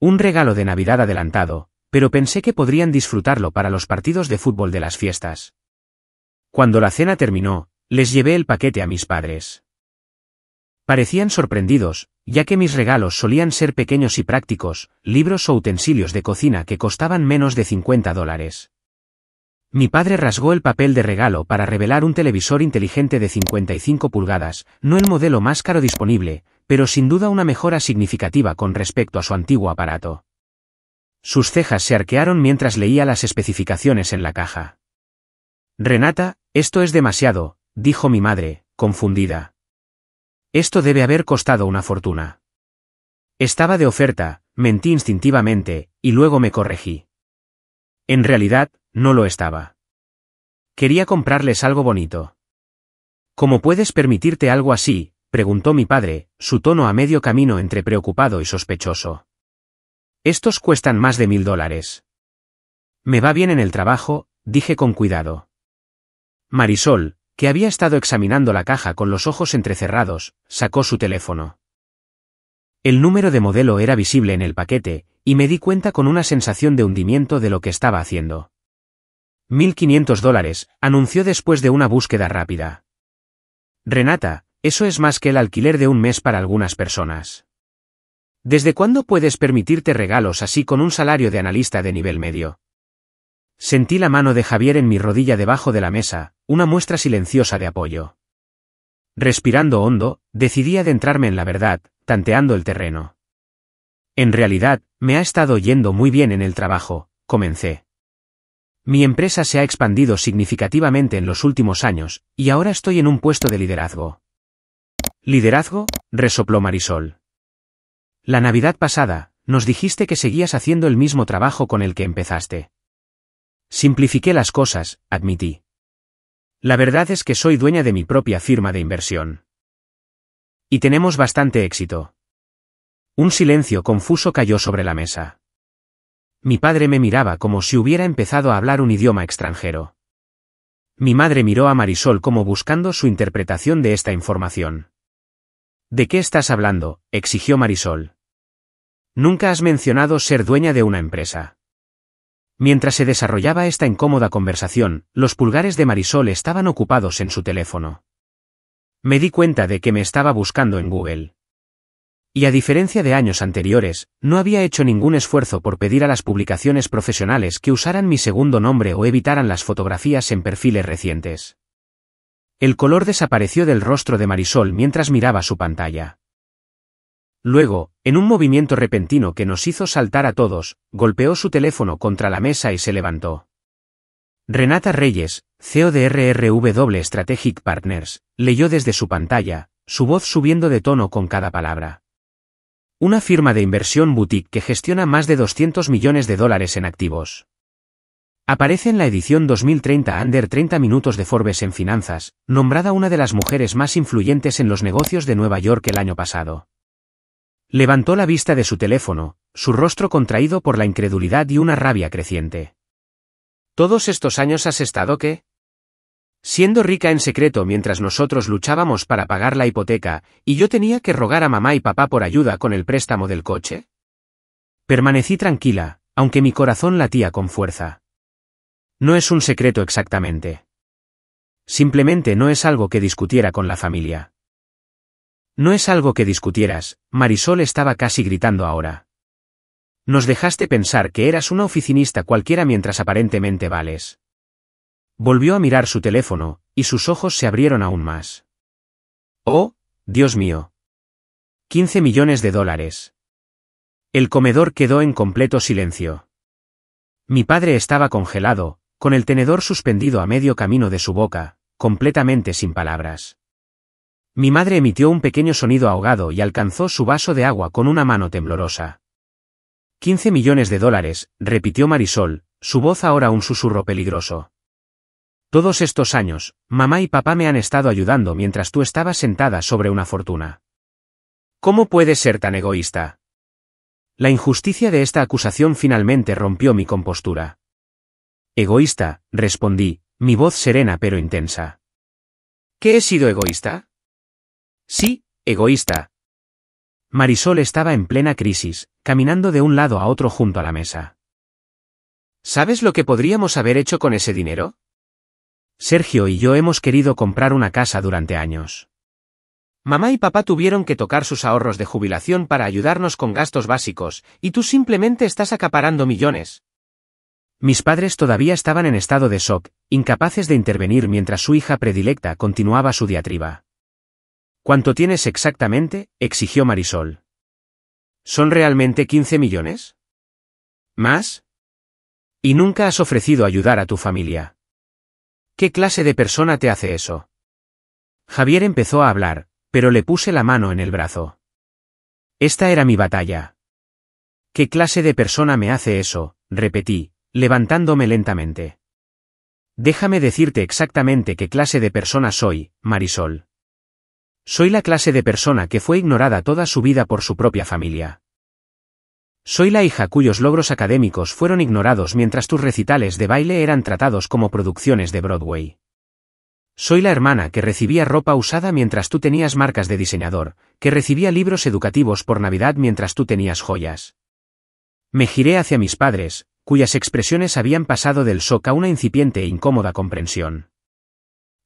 Speaker 1: Un regalo de Navidad adelantado, pero pensé que podrían disfrutarlo para los partidos de fútbol de las fiestas. Cuando la cena terminó, les llevé el paquete a mis padres. Parecían sorprendidos, ya que mis regalos solían ser pequeños y prácticos, libros o utensilios de cocina que costaban menos de $50. Mi padre rasgó el papel de regalo para revelar un televisor inteligente de 55 pulgadas, no el modelo más caro disponible, pero sin duda una mejora significativa con respecto a su antiguo aparato. Sus cejas se arquearon mientras leía las especificaciones en la caja. Renata, esto es demasiado, dijo mi madre, confundida. Esto debe haber costado una fortuna. Estaba de oferta, mentí instintivamente, y luego me corregí. En realidad, no lo estaba. Quería comprarles algo bonito. ¿Cómo puedes permitirte algo así?, preguntó mi padre, su tono a medio camino entre preocupado y sospechoso. Estos cuestan más de $1000. Me va bien en el trabajo, dije con cuidado. Marisol, que había estado examinando la caja con los ojos entrecerrados, sacó su teléfono. El número de modelo era visible en el paquete, y me di cuenta con una sensación de hundimiento de lo que estaba haciendo. $1500, anunció después de una búsqueda rápida. Renata, eso es más que el alquiler de un mes para algunas personas. ¿Desde cuándo puedes permitirte regalos así con un salario de analista de nivel medio? Sentí la mano de Javier en mi rodilla debajo de la mesa, una muestra silenciosa de apoyo. Respirando hondo, decidí adentrarme en la verdad, tanteando el terreno. En realidad, me ha estado yendo muy bien en el trabajo, comencé. Mi empresa se ha expandido significativamente en los últimos años, y ahora estoy en un puesto de liderazgo. ¿Liderazgo?, resopló Marisol. La Navidad pasada, nos dijiste que seguías haciendo el mismo trabajo con el que empezaste. Simplifiqué las cosas, admití. La verdad es que soy dueña de mi propia firma de inversión. Y tenemos bastante éxito. Un silencio confuso cayó sobre la mesa. Mi padre me miraba como si hubiera empezado a hablar un idioma extranjero. Mi madre miró a Marisol como buscando su interpretación de esta información. ¿De qué estás hablando?, exigió Marisol. Nunca has mencionado ser dueña de una empresa. Mientras se desarrollaba esta incómoda conversación, los pulgares de Marisol estaban ocupados en su teléfono. Me di cuenta de que me estaba buscando en Google. Y a diferencia de años anteriores, no había hecho ningún esfuerzo por pedir a las publicaciones profesionales que usaran mi segundo nombre o evitaran las fotografías en perfiles recientes. El color desapareció del rostro de Marisol mientras miraba su pantalla. Luego, en un movimiento repentino que nos hizo saltar a todos, golpeó su teléfono contra la mesa y se levantó. Renata Reyes, CEO de RRW Strategic Partners, leyó desde su pantalla, su voz subiendo de tono con cada palabra. Una firma de inversión boutique que gestiona más de $200 millones en activos. Aparece en la edición 2030 Under 30 Minutos de Forbes en Finanzas, nombrada una de las mujeres más influyentes en los negocios de Nueva York el año pasado. Levantó la vista de su teléfono, su rostro contraído por la incredulidad y una rabia creciente. ¿Todos estos años has estado qué? Siendo rica en secreto mientras nosotros luchábamos para pagar la hipoteca, y yo tenía que rogar a mamá y papá por ayuda con el préstamo del coche. Permanecí tranquila, aunque mi corazón latía con fuerza. No es un secreto exactamente. Simplemente no es algo que discutiera con la familia. No es algo que discutieras, Marisol estaba casi gritando ahora. Nos dejaste pensar que eras una oficinista cualquiera mientras aparentemente vales. Volvió a mirar su teléfono, y sus ojos se abrieron aún más. ¡Oh, Dios mío! 15 millones de dólares. El comedor quedó en completo silencio. Mi padre estaba congelado, con el tenedor suspendido a medio camino de su boca, completamente sin palabras. Mi madre emitió un pequeño sonido ahogado y alcanzó su vaso de agua con una mano temblorosa. 15 millones de dólares, repitió Marisol, su voz ahora un susurro peligroso. Todos estos años, mamá y papá me han estado ayudando mientras tú estabas sentada sobre una fortuna. ¿Cómo puedes ser tan egoísta? La injusticia de esta acusación finalmente rompió mi compostura. Egoísta, respondí, mi voz serena pero intensa. ¿Qué he sido egoísta? Sí, egoísta. Marisol estaba en plena crisis, caminando de un lado a otro junto a la mesa. ¿Sabes lo que podríamos haber hecho con ese dinero? Sergio y yo hemos querido comprar una casa durante años. Mamá y papá tuvieron que tocar sus ahorros de jubilación para ayudarnos con gastos básicos, y tú simplemente estás acaparando millones. Mis padres todavía estaban en estado de shock, incapaces de intervenir mientras su hija predilecta continuaba su diatriba. ¿Cuánto tienes exactamente?, exigió Marisol. ¿Son realmente 15 millones? ¿Más? Y nunca has ofrecido ayudar a tu familia. ¿Qué clase de persona te hace eso? Javier empezó a hablar, pero le puse la mano en el brazo. Esta era mi batalla. ¿Qué clase de persona me hace eso?, repetí, levantándome lentamente. Déjame decirte exactamente qué clase de persona soy, Marisol. Soy la clase de persona que fue ignorada toda su vida por su propia familia. Soy la hija cuyos logros académicos fueron ignorados mientras tus recitales de baile eran tratados como producciones de Broadway. Soy la hermana que recibía ropa usada mientras tú tenías marcas de diseñador, que recibía libros educativos por Navidad mientras tú tenías joyas. Me giré hacia mis padres, cuyas expresiones habían pasado del shock a una incipiente e incómoda comprensión.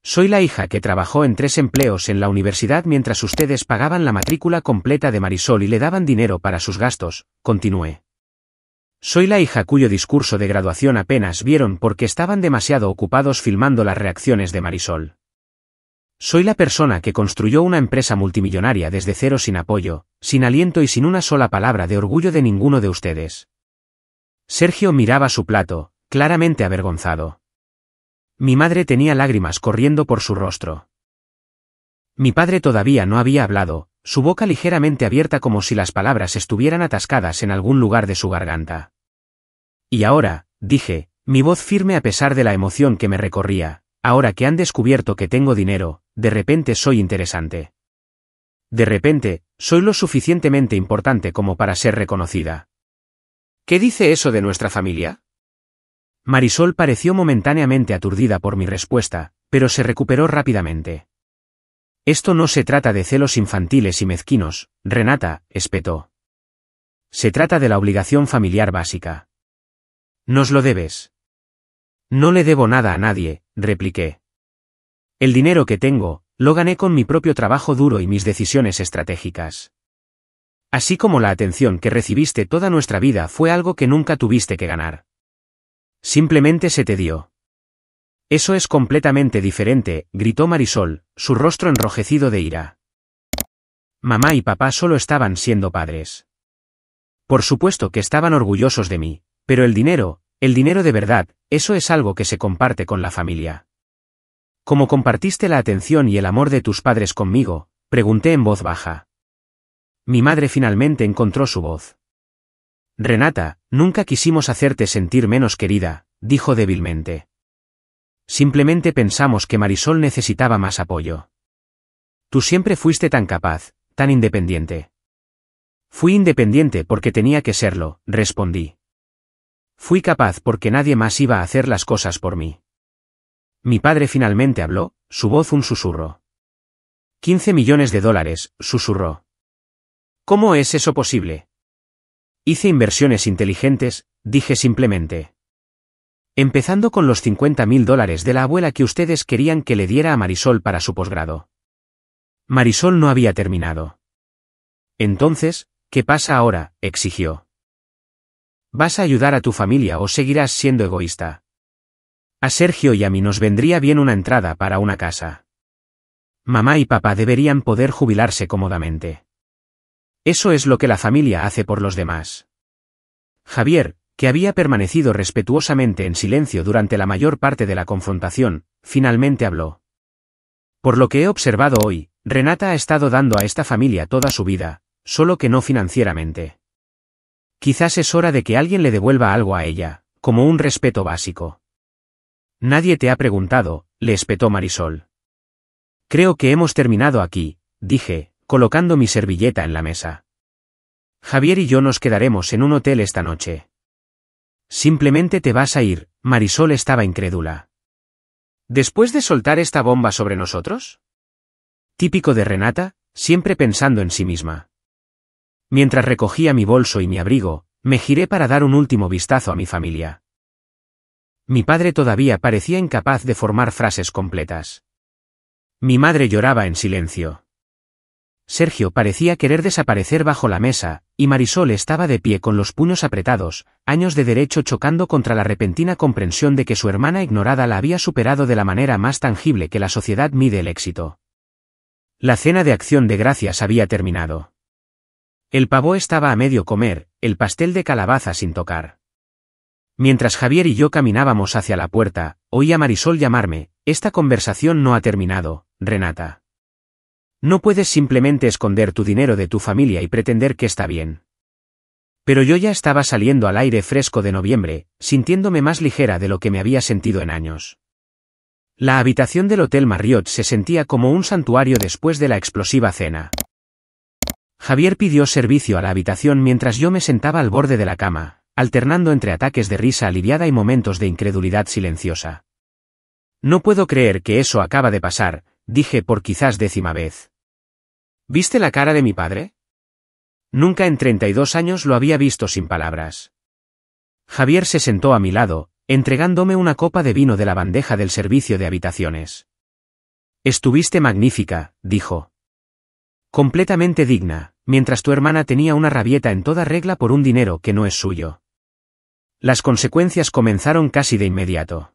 Speaker 1: Soy la hija que trabajó en 3 empleos en la universidad mientras ustedes pagaban la matrícula completa de Marisol y le daban dinero para sus gastos, continué. Soy la hija cuyo discurso de graduación apenas vieron porque estaban demasiado ocupados filmando las reacciones de Marisol. Soy la persona que construyó una empresa multimillonaria desde cero sin apoyo, sin aliento y sin una sola palabra de orgullo de ninguno de ustedes. Sergio miraba su plato, claramente avergonzado. Mi madre tenía lágrimas corriendo por su rostro. Mi padre todavía no había hablado, su boca ligeramente abierta como si las palabras estuvieran atascadas en algún lugar de su garganta. Y ahora, dije, mi voz firme a pesar de la emoción que me recorría, ahora que han descubierto que tengo dinero, de repente soy interesante. De repente, soy lo suficientemente importante como para ser reconocida. ¿Qué dice eso de nuestra familia? Marisol pareció momentáneamente aturdida por mi respuesta, pero se recuperó rápidamente. Esto no se trata de celos infantiles y mezquinos, Renata, espetó. Se trata de la obligación familiar básica. Nos lo debes. No le debo nada a nadie, repliqué. El dinero que tengo, lo gané con mi propio trabajo duro y mis decisiones estratégicas. Así como la atención que recibiste toda nuestra vida fue algo que nunca tuviste que ganar. Simplemente se te dio. Eso es completamente diferente, gritó Marisol, su rostro enrojecido de ira. Mamá y papá solo estaban siendo padres. Por supuesto que estaban orgullosos de mí, pero el dinero de verdad, eso es algo que se comparte con la familia. ¿Cómo compartiste la atención y el amor de tus padres conmigo?, pregunté en voz baja. Mi madre finalmente encontró su voz. Renata, nunca quisimos hacerte sentir menos querida, dijo débilmente. Simplemente pensamos que Marisol necesitaba más apoyo. Tú siempre fuiste tan capaz, tan independiente. Fui independiente porque tenía que serlo, respondí. Fui capaz porque nadie más iba a hacer las cosas por mí. Mi padre finalmente habló, su voz un susurro. 15 millones de dólares, susurró. ¿Cómo es eso posible? Hice inversiones inteligentes, dije simplemente. Empezando con los 50.000 dólares de la abuela que ustedes querían que le diera a Marisol para su posgrado. Marisol no había terminado. Entonces, ¿qué pasa ahora?, exigió. ¿Vas a ayudar a tu familia o seguirás siendo egoísta? A Sergio y a mí nos vendría bien una entrada para una casa. Mamá y papá deberían poder jubilarse cómodamente. Eso es lo que la familia hace por los demás. Javier, que había permanecido respetuosamente en silencio durante la mayor parte de la confrontación, finalmente habló. Por lo que he observado hoy, Renata ha estado dando a esta familia toda su vida, solo que no financieramente. Quizás es hora de que alguien le devuelva algo a ella, como un respeto básico. Nadie te ha preguntado, le espetó Marisol. Creo que hemos terminado aquí, dije, colocando mi servilleta en la mesa. Javier y yo nos quedaremos en un hotel esta noche. Simplemente te vas a ir, Marisol estaba incrédula. ¿Después de soltar esta bomba sobre nosotros? Típico de Renata, siempre pensando en sí misma. Mientras recogía mi bolso y mi abrigo, me giré para dar un último vistazo a mi familia. Mi padre todavía parecía incapaz de formar frases completas. Mi madre lloraba en silencio. Sergio parecía querer desaparecer bajo la mesa, y Marisol estaba de pie con los puños apretados, años de derecho chocando contra la repentina comprensión de que su hermana ignorada la había superado de la manera más tangible que la sociedad mide el éxito. La cena de acción de gracias había terminado. El pavó estaba a medio comer, el pastel de calabaza sin tocar. Mientras Javier y yo caminábamos hacia la puerta, oí a Marisol llamarme, esta conversación no ha terminado, Renata. No puedes simplemente esconder tu dinero de tu familia y pretender que está bien. Pero yo ya estaba saliendo al aire fresco de noviembre, sintiéndome más ligera de lo que me había sentido en años. La habitación del Hotel Marriott se sentía como un santuario después de la explosiva cena. Javier pidió servicio a la habitación mientras yo me sentaba al borde de la cama, alternando entre ataques de risa aliviada y momentos de incredulidad silenciosa. No puedo creer que eso acaba de pasar, dije por quizás 10ª vez. ¿Viste la cara de mi padre? Nunca en 32 años lo había visto sin palabras. Javier se sentó a mi lado, entregándome una copa de vino de la bandeja del servicio de habitaciones. Estuviste magnífica, dijo. Completamente digna, mientras tu hermana tenía una rabieta en toda regla por un dinero que no es suyo. Las consecuencias comenzaron casi de inmediato.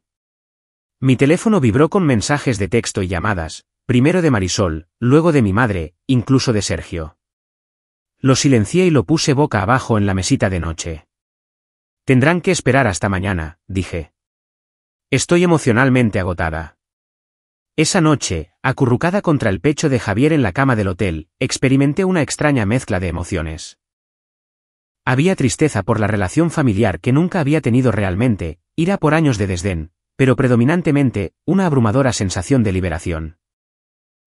Speaker 1: Mi teléfono vibró con mensajes de texto y llamadas, primero de Marisol, luego de mi madre, incluso de Sergio. Lo silencié y lo puse boca abajo en la mesita de noche. Tendrán que esperar hasta mañana, dije. Estoy emocionalmente agotada. Esa noche, acurrucada contra el pecho de Javier en la cama del hotel, experimenté una extraña mezcla de emociones. Había tristeza por la relación familiar que nunca había tenido realmente, ira por años de desdén, pero predominantemente, una abrumadora sensación de liberación.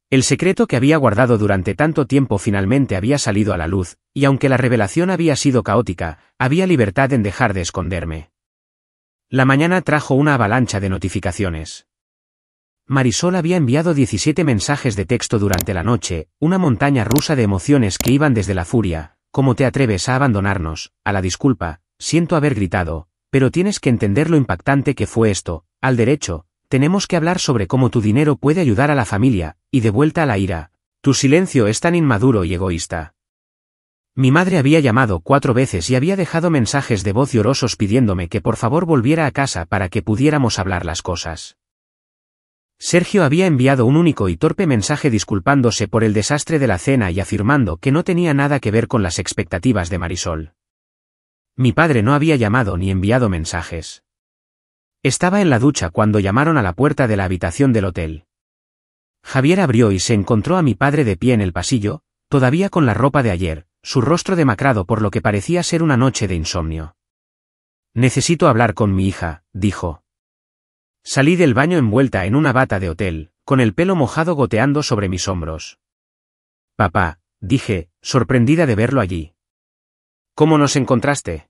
Speaker 1: El secreto que había guardado durante tanto tiempo finalmente había salido a la luz, y aunque la revelación había sido caótica, había libertad en dejar de esconderme. La mañana trajo una avalancha de notificaciones. Marisol había enviado 17 mensajes de texto durante la noche, una montaña rusa de emociones que iban desde la furia, ¿cómo te atreves a abandonarnos?, a la disculpa, siento haber gritado, pero tienes que entender lo impactante que fue esto, al derecho, tenemos que hablar sobre cómo tu dinero puede ayudar a la familia, y de vuelta a la ira, tu silencio es tan inmaduro y egoísta. Mi madre había llamado 4 veces y había dejado mensajes de voz llorosos pidiéndome que por favor volviera a casa para que pudiéramos hablar las cosas. Sergio había enviado un único y torpe mensaje disculpándose por el desastre de la cena y afirmando que no tenía nada que ver con las expectativas de Marisol. Mi padre no había llamado ni enviado mensajes. Estaba en la ducha cuando llamaron a la puerta de la habitación del hotel. Javier abrió y se encontró a mi padre de pie en el pasillo, todavía con la ropa de ayer, su rostro demacrado por lo que parecía ser una noche de insomnio. Necesito hablar con mi hija, dijo. Salí del baño envuelta en una bata de hotel, con el pelo mojado goteando sobre mis hombros. Papá, dije, sorprendida de verlo allí. ¿Cómo nos encontraste?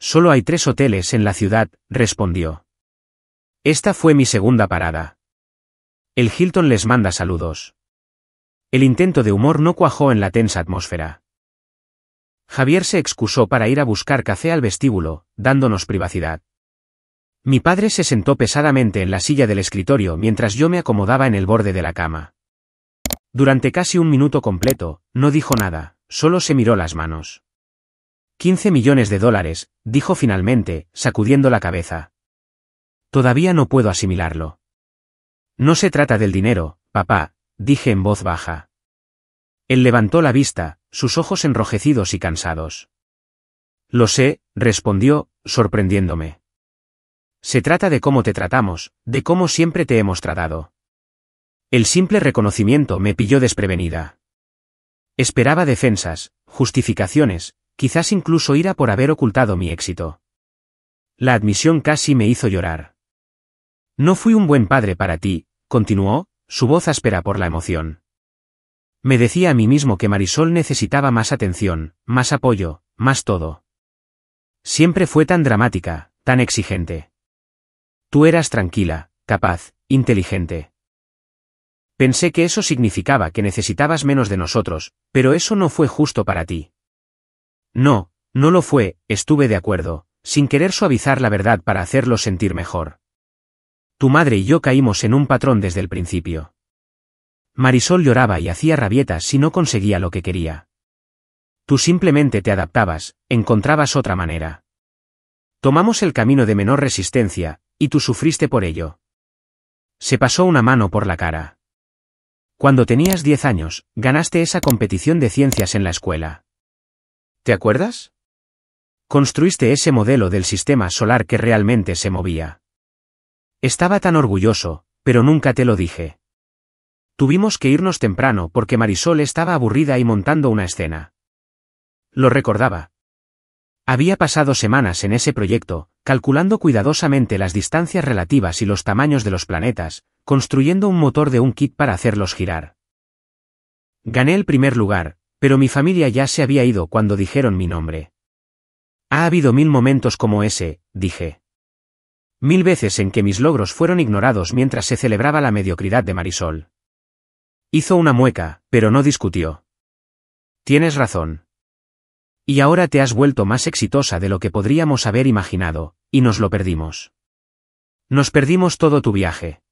Speaker 1: Solo hay 3 hoteles en la ciudad, respondió. Esta fue mi segunda parada. El Hilton les manda saludos. El intento de humor no cuajó en la tensa atmósfera. Javier se excusó para ir a buscar café al vestíbulo, dándonos privacidad. Mi padre se sentó pesadamente en la silla del escritorio mientras yo me acomodaba en el borde de la cama. Durante casi un minuto completo, no dijo nada, solo se miró las manos. 15 millones de dólares, dijo finalmente, sacudiendo la cabeza. Todavía no puedo asimilarlo. No se trata del dinero, papá, dije en voz baja. Él levantó la vista, sus ojos enrojecidos y cansados. Lo sé, respondió, sorprendiéndome. Se trata de cómo te tratamos, de cómo siempre te hemos tratado. El simple reconocimiento me pilló desprevenida. Esperaba defensas, justificaciones, quizás incluso ira por haber ocultado mi éxito. La admisión casi me hizo llorar. No fui un buen padre para ti, continuó, su voz áspera por la emoción. Me decía a mí mismo que Marisol necesitaba más atención, más apoyo, más todo. Siempre fue tan dramática, tan exigente. Tú eras tranquila, capaz, inteligente. Pensé que eso significaba que necesitabas menos de nosotros, pero eso no fue justo para ti. No, no lo fue, estuve de acuerdo, sin querer suavizar la verdad para hacerlo sentir mejor. Tu madre y yo caímos en un patrón desde el principio. Marisol lloraba y hacía rabietas si no conseguía lo que quería. Tú simplemente te adaptabas, encontrabas otra manera. Tomamos el camino de menor resistencia, y tú sufriste por ello. Se pasó una mano por la cara. Cuando tenías 10 años, ganaste esa competición de ciencias en la escuela. ¿Te acuerdas? Construiste ese modelo del sistema solar que realmente se movía. Estaba tan orgulloso, pero nunca te lo dije. Tuvimos que irnos temprano porque Marisol estaba aburrida y montando una escena. Lo recordaba. Había pasado semanas en ese proyecto, calculando cuidadosamente las distancias relativas y los tamaños de los planetas, construyendo un motor de un kit para hacerlos girar. Gané el primer lugar, pero mi familia ya se había ido cuando dijeron mi nombre. Ha habido 1000 momentos como ese, dije. 1000 veces en que mis logros fueron ignorados mientras se celebraba la mediocridad de Marisol. Hizo una mueca, pero no discutió. Tienes razón. Y ahora te has vuelto más exitosa de lo que podríamos haber imaginado, y nos lo perdimos. Nos perdimos todo tu viaje.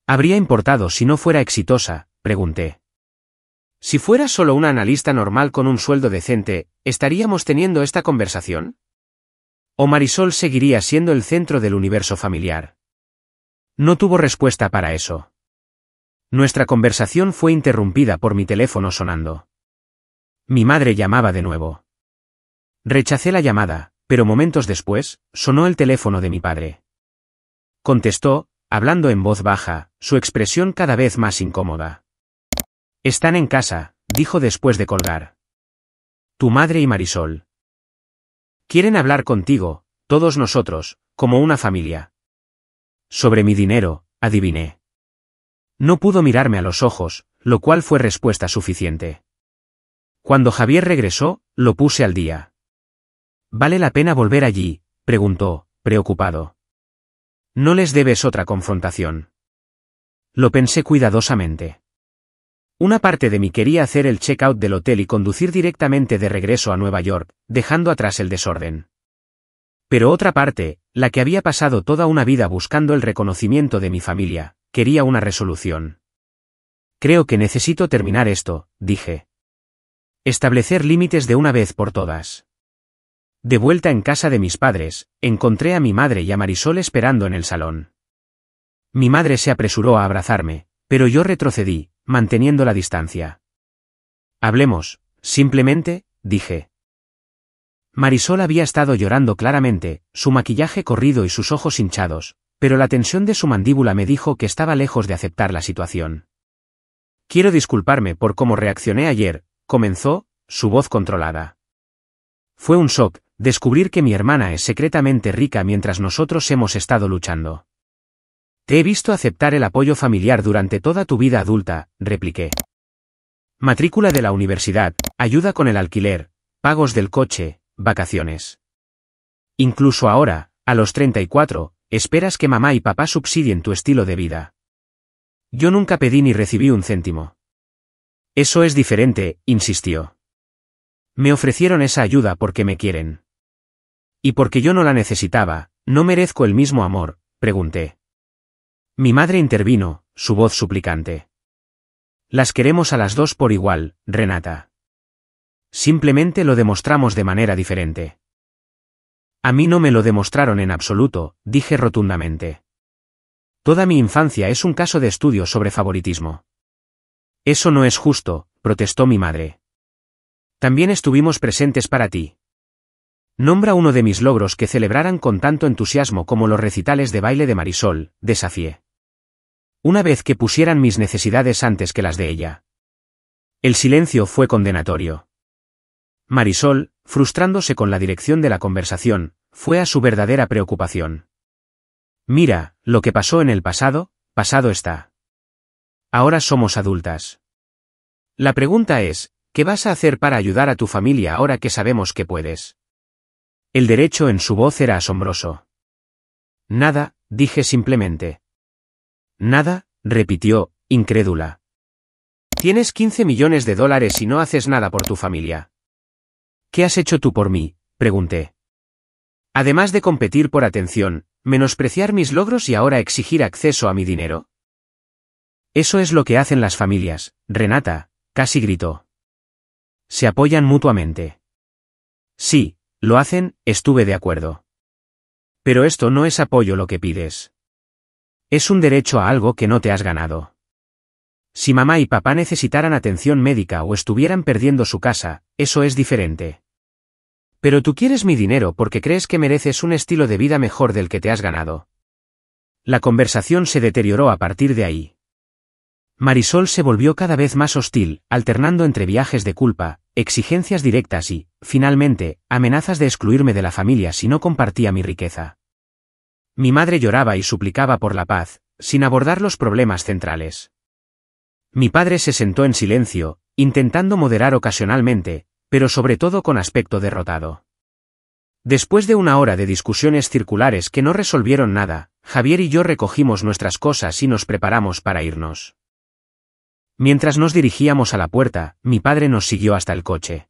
Speaker 1: ¿Habría importado si no fuera exitosa?, pregunté. Si fueras solo una analista normal con un sueldo decente, ¿estaríamos teniendo esta conversación? ¿O Marisol seguiría siendo el centro del universo familiar? No tuvo respuesta para eso. Nuestra conversación fue interrumpida por mi teléfono sonando. Mi madre llamaba de nuevo. Rechacé la llamada, pero momentos después, sonó el teléfono de mi padre. Contestó, hablando en voz baja, su expresión cada vez más incómoda. Están en casa, dijo después de colgar. Tu madre y Marisol. Quieren hablar contigo, todos nosotros, como una familia. Sobre mi dinero, adiviné. No pudo mirarme a los ojos, lo cual fue respuesta suficiente. Cuando Javier regresó, lo puse al día. ¿Vale la pena volver allí?, preguntó, preocupado. No les debes otra confrontación. Lo pensé cuidadosamente. Una parte de mí quería hacer el check-out del hotel y conducir directamente de regreso a Nueva York, dejando atrás el desorden. Pero otra parte, la que había pasado toda una vida buscando el reconocimiento de mi familia, quería una resolución. Creo que necesito terminar esto, dije. Establecer límites de una vez por todas. De vuelta en casa de mis padres, encontré a mi madre y a Marisol esperando en el salón. Mi madre se apresuró a abrazarme, pero yo retrocedí, manteniendo la distancia. Hablemos, simplemente, dije. Marisol había estado llorando claramente, su maquillaje corrido y sus ojos hinchados, pero la tensión de su mandíbula me dijo que estaba lejos de aceptar la situación. Quiero disculparme por cómo reaccioné ayer, comenzó, su voz controlada. Fue un shock, descubrir que mi hermana es secretamente rica mientras nosotros hemos estado luchando. Te he visto aceptar el apoyo familiar durante toda tu vida adulta, repliqué. Matrícula de la universidad, ayuda con el alquiler, pagos del coche, vacaciones. Incluso ahora, a los 34, esperas que mamá y papá subsidien tu estilo de vida. Yo nunca pedí ni recibí un céntimo. Eso es diferente, insistió. Me ofrecieron esa ayuda porque me quieren. ¿Y porque yo no la necesitaba, no merezco el mismo amor?, pregunté. Mi madre intervino, su voz suplicante. Las queremos a las dos por igual, Renata. Simplemente lo demostramos de manera diferente. A mí no me lo demostraron en absoluto, dije rotundamente. Toda mi infancia es un caso de estudio sobre favoritismo. Eso no es justo, protestó mi madre. También estuvimos presentes para ti. Nombra uno de mis logros que celebraran con tanto entusiasmo como los recitales de baile de Marisol, desafié. Una vez que pusieran mis necesidades antes que las de ella. El silencio fue condenatorio. Marisol, frustrándose con la dirección de la conversación, fue a su verdadera preocupación. Mira, lo que pasó en el pasado, pasado está. Ahora somos adultas. La pregunta es, ¿qué vas a hacer para ayudar a tu familia ahora que sabemos que puedes? El derecho en su voz era asombroso. Nada, dije simplemente. Nada, repitió, incrédula. Tienes 15 millones de dólares y no haces nada por tu familia. ¿Qué has hecho tú por mí?, pregunté. Además de competir por atención, menospreciar mis logros y ahora exigir acceso a mi dinero. Eso es lo que hacen las familias, Renata, casi gritó. Se apoyan mutuamente. Sí, lo hacen, estuve de acuerdo. Pero esto no es apoyo lo que pides. Es un derecho a algo que no te has ganado. Si mamá y papá necesitaran atención médica o estuvieran perdiendo su casa, eso es diferente. Pero tú quieres mi dinero porque crees que mereces un estilo de vida mejor del que te has ganado. La conversación se deterioró a partir de ahí. Marisol se volvió cada vez más hostil, alternando entre viajes de culpa, exigencias directas y, finalmente, amenazas de excluirme de la familia si no compartía mi riqueza. Mi madre lloraba y suplicaba por la paz, sin abordar los problemas centrales. Mi padre se sentó en silencio, intentando moderar ocasionalmente, pero sobre todo con aspecto derrotado. Después de una hora de discusiones circulares que no resolvieron nada, Javier y yo recogimos nuestras cosas y nos preparamos para irnos. Mientras nos dirigíamos a la puerta, mi padre nos siguió hasta el coche.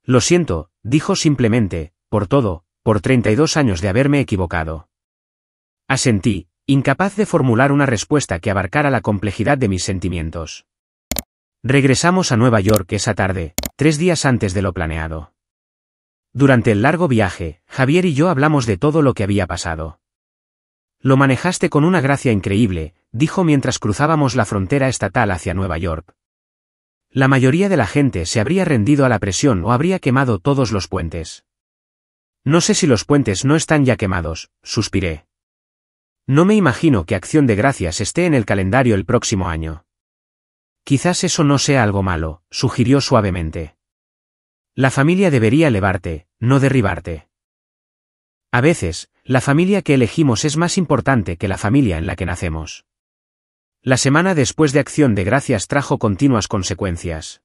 Speaker 1: Lo siento, dijo simplemente, por todo, por 32 años de haberme equivocado. Asentí, incapaz de formular una respuesta que abarcara la complejidad de mis sentimientos. Regresamos a Nueva York esa tarde, 3 días antes de lo planeado. Durante el largo viaje, Javier y yo hablamos de todo lo que había pasado. Lo manejaste con una gracia increíble, dijo mientras cruzábamos la frontera estatal hacia Nueva York. La mayoría de la gente se habría rendido a la presión o habría quemado todos los puentes. No sé si los puentes no están ya quemados, suspiré. No me imagino que Acción de Gracias esté en el calendario el próximo año. Quizás eso no sea algo malo, sugirió suavemente. La familia debería elevarte, no derribarte. A veces, la familia que elegimos es más importante que la familia en la que nacemos. La semana después de Acción de Gracias trajo continuas consecuencias.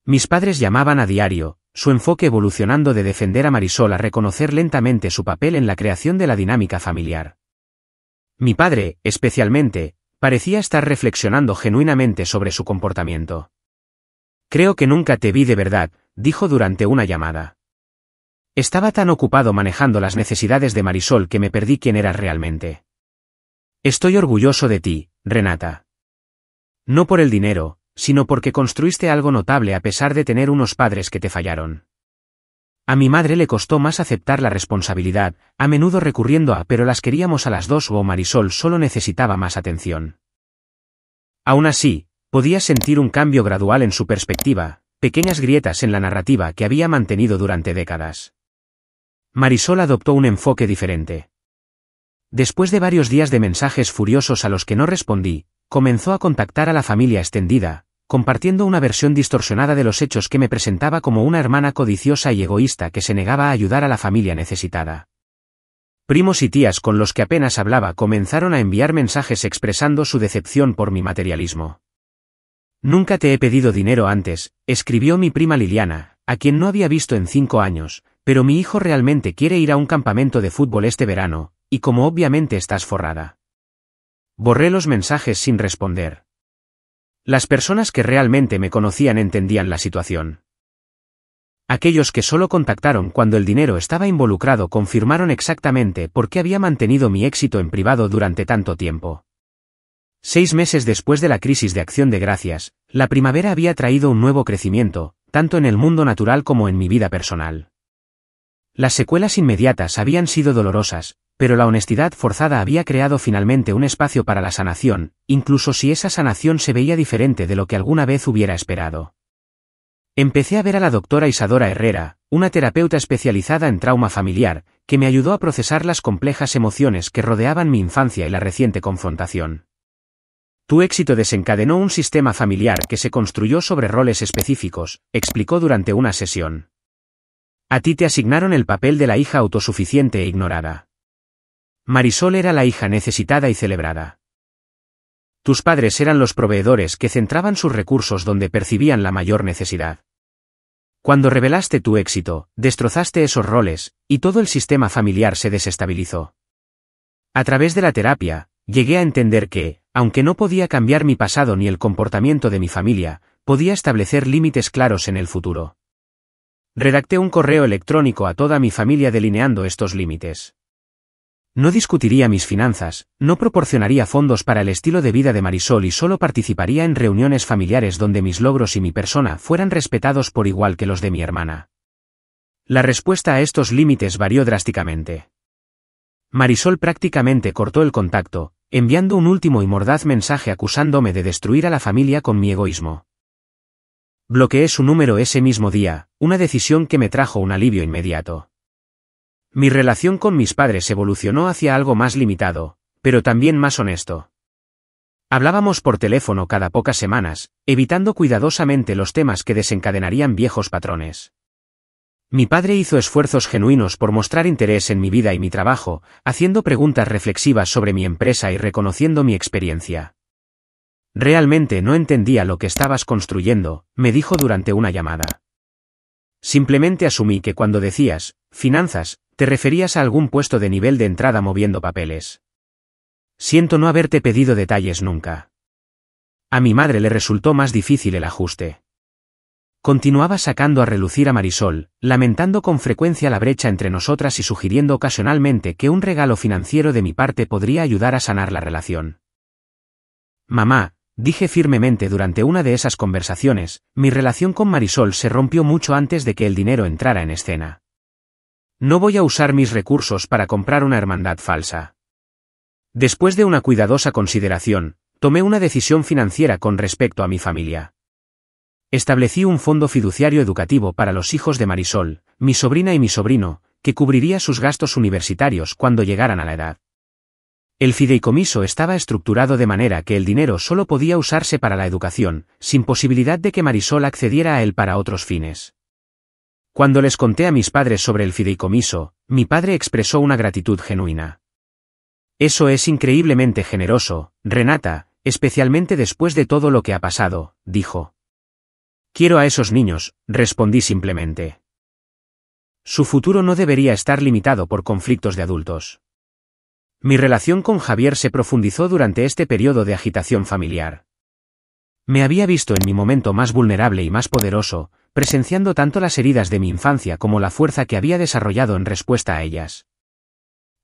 Speaker 1: Mis padres llamaban a diario, su enfoque evolucionando de defender a Marisol a reconocer lentamente su papel en la creación de la dinámica familiar. Mi padre, especialmente, parecía estar reflexionando genuinamente sobre su comportamiento. Creo que nunca te vi de verdad, dijo durante una llamada. Estaba tan ocupado manejando las necesidades de Marisol que me perdí quién eras realmente. Estoy orgulloso de ti, Renata. No por el dinero, sino porque construiste algo notable a pesar de tener unos padres que te fallaron. A mi madre le costó más aceptar la responsabilidad, a menudo recurriendo a pero las queríamos a las dos o Marisol solo necesitaba más atención. Aún así, podía sentir un cambio gradual en su perspectiva, pequeñas grietas en la narrativa que había mantenido durante décadas. Marisol adoptó un enfoque diferente. Después de varios días de mensajes furiosos a los que no respondí, comenzó a contactar a la familia extendida, compartiendo una versión distorsionada de los hechos que me presentaba como una hermana codiciosa y egoísta que se negaba a ayudar a la familia necesitada. Primos y tías con los que apenas hablaba comenzaron a enviar mensajes expresando su decepción por mi materialismo. Nunca te he pedido dinero antes, escribió mi prima Liliana, a quien no había visto en 5 años, pero mi hijo realmente quiere ir a un campamento de fútbol este verano, y como obviamente estás forrada. Borré los mensajes sin responder. Las personas que realmente me conocían entendían la situación. Aquellos que solo contactaron cuando el dinero estaba involucrado confirmaron exactamente por qué había mantenido mi éxito en privado durante tanto tiempo. 6 meses después de la crisis de Acción de Gracias, la primavera había traído un nuevo crecimiento, tanto en el mundo natural como en mi vida personal. Las secuelas inmediatas habían sido dolorosas, pero la honestidad forzada había creado finalmente un espacio para la sanación, incluso si esa sanación se veía diferente de lo que alguna vez hubiera esperado. Empecé a ver a la doctora Isadora Herrera, una terapeuta especializada en trauma familiar, que me ayudó a procesar las complejas emociones que rodeaban mi infancia y la reciente confrontación. Tu éxito desencadenó un sistema familiar que se construyó sobre roles específicos, explicó durante una sesión. A ti te asignaron el papel de la hija autosuficiente e ignorada. Marisol era la hija necesitada y celebrada. Tus padres eran los proveedores que centraban sus recursos donde percibían la mayor necesidad. Cuando revelaste tu éxito, destrozaste esos roles, y todo el sistema familiar se desestabilizó. A través de la terapia, llegué a entender que, aunque no podía cambiar mi pasado ni el comportamiento de mi familia, podía establecer límites claros en el futuro. Redacté un correo electrónico a toda mi familia delineando estos límites. No discutiría mis finanzas, no proporcionaría fondos para el estilo de vida de Marisol y solo participaría en reuniones familiares donde mis logros y mi persona fueran respetados por igual que los de mi hermana. La respuesta a estos límites varió drásticamente. Marisol prácticamente cortó el contacto, enviando un último y mordaz mensaje acusándome de destruir a la familia con mi egoísmo. Bloqueé su número ese mismo día, una decisión que me trajo un alivio inmediato. Mi relación con mis padres evolucionó hacia algo más limitado, pero también más honesto. Hablábamos por teléfono cada pocas semanas, evitando cuidadosamente los temas que desencadenarían viejos patrones. Mi padre hizo esfuerzos genuinos por mostrar interés en mi vida y mi trabajo, haciendo preguntas reflexivas sobre mi empresa y reconociendo mi experiencia. Realmente no entendía lo que estabas construyendo, me dijo durante una llamada. Simplemente asumí que cuando decías, finanzas, te referías a algún puesto de nivel de entrada moviendo papeles. Siento no haberte pedido detalles nunca. A mi madre le resultó más difícil el ajuste. Continuaba sacando a relucir a Marisol, lamentando con frecuencia la brecha entre nosotras y sugiriendo ocasionalmente que un regalo financiero de mi parte podría ayudar a sanar la relación. Mamá, dije firmemente durante una de esas conversaciones, mi relación con Marisol se rompió mucho antes de que el dinero entrara en escena. No voy a usar mis recursos para comprar una hermandad falsa. Después de una cuidadosa consideración, tomé una decisión financiera con respecto a mi familia. Establecí un fondo fiduciario educativo para los hijos de Marisol, mi sobrina y mi sobrino, que cubriría sus gastos universitarios cuando llegaran a la edad. El fideicomiso estaba estructurado de manera que el dinero solo podía usarse para la educación, sin posibilidad de que Marisol accediera a él para otros fines. Cuando les conté a mis padres sobre el fideicomiso, mi padre expresó una gratitud genuina. Eso es increíblemente generoso, Renata, especialmente después de todo lo que ha pasado, dijo. Quiero a esos niños, respondí simplemente. Su futuro no debería estar limitado por conflictos de adultos. Mi relación con Javier se profundizó durante este periodo de agitación familiar. Me había visto en mi momento más vulnerable y más poderoso, presenciando tanto las heridas de mi infancia como la fuerza que había desarrollado en respuesta a ellas.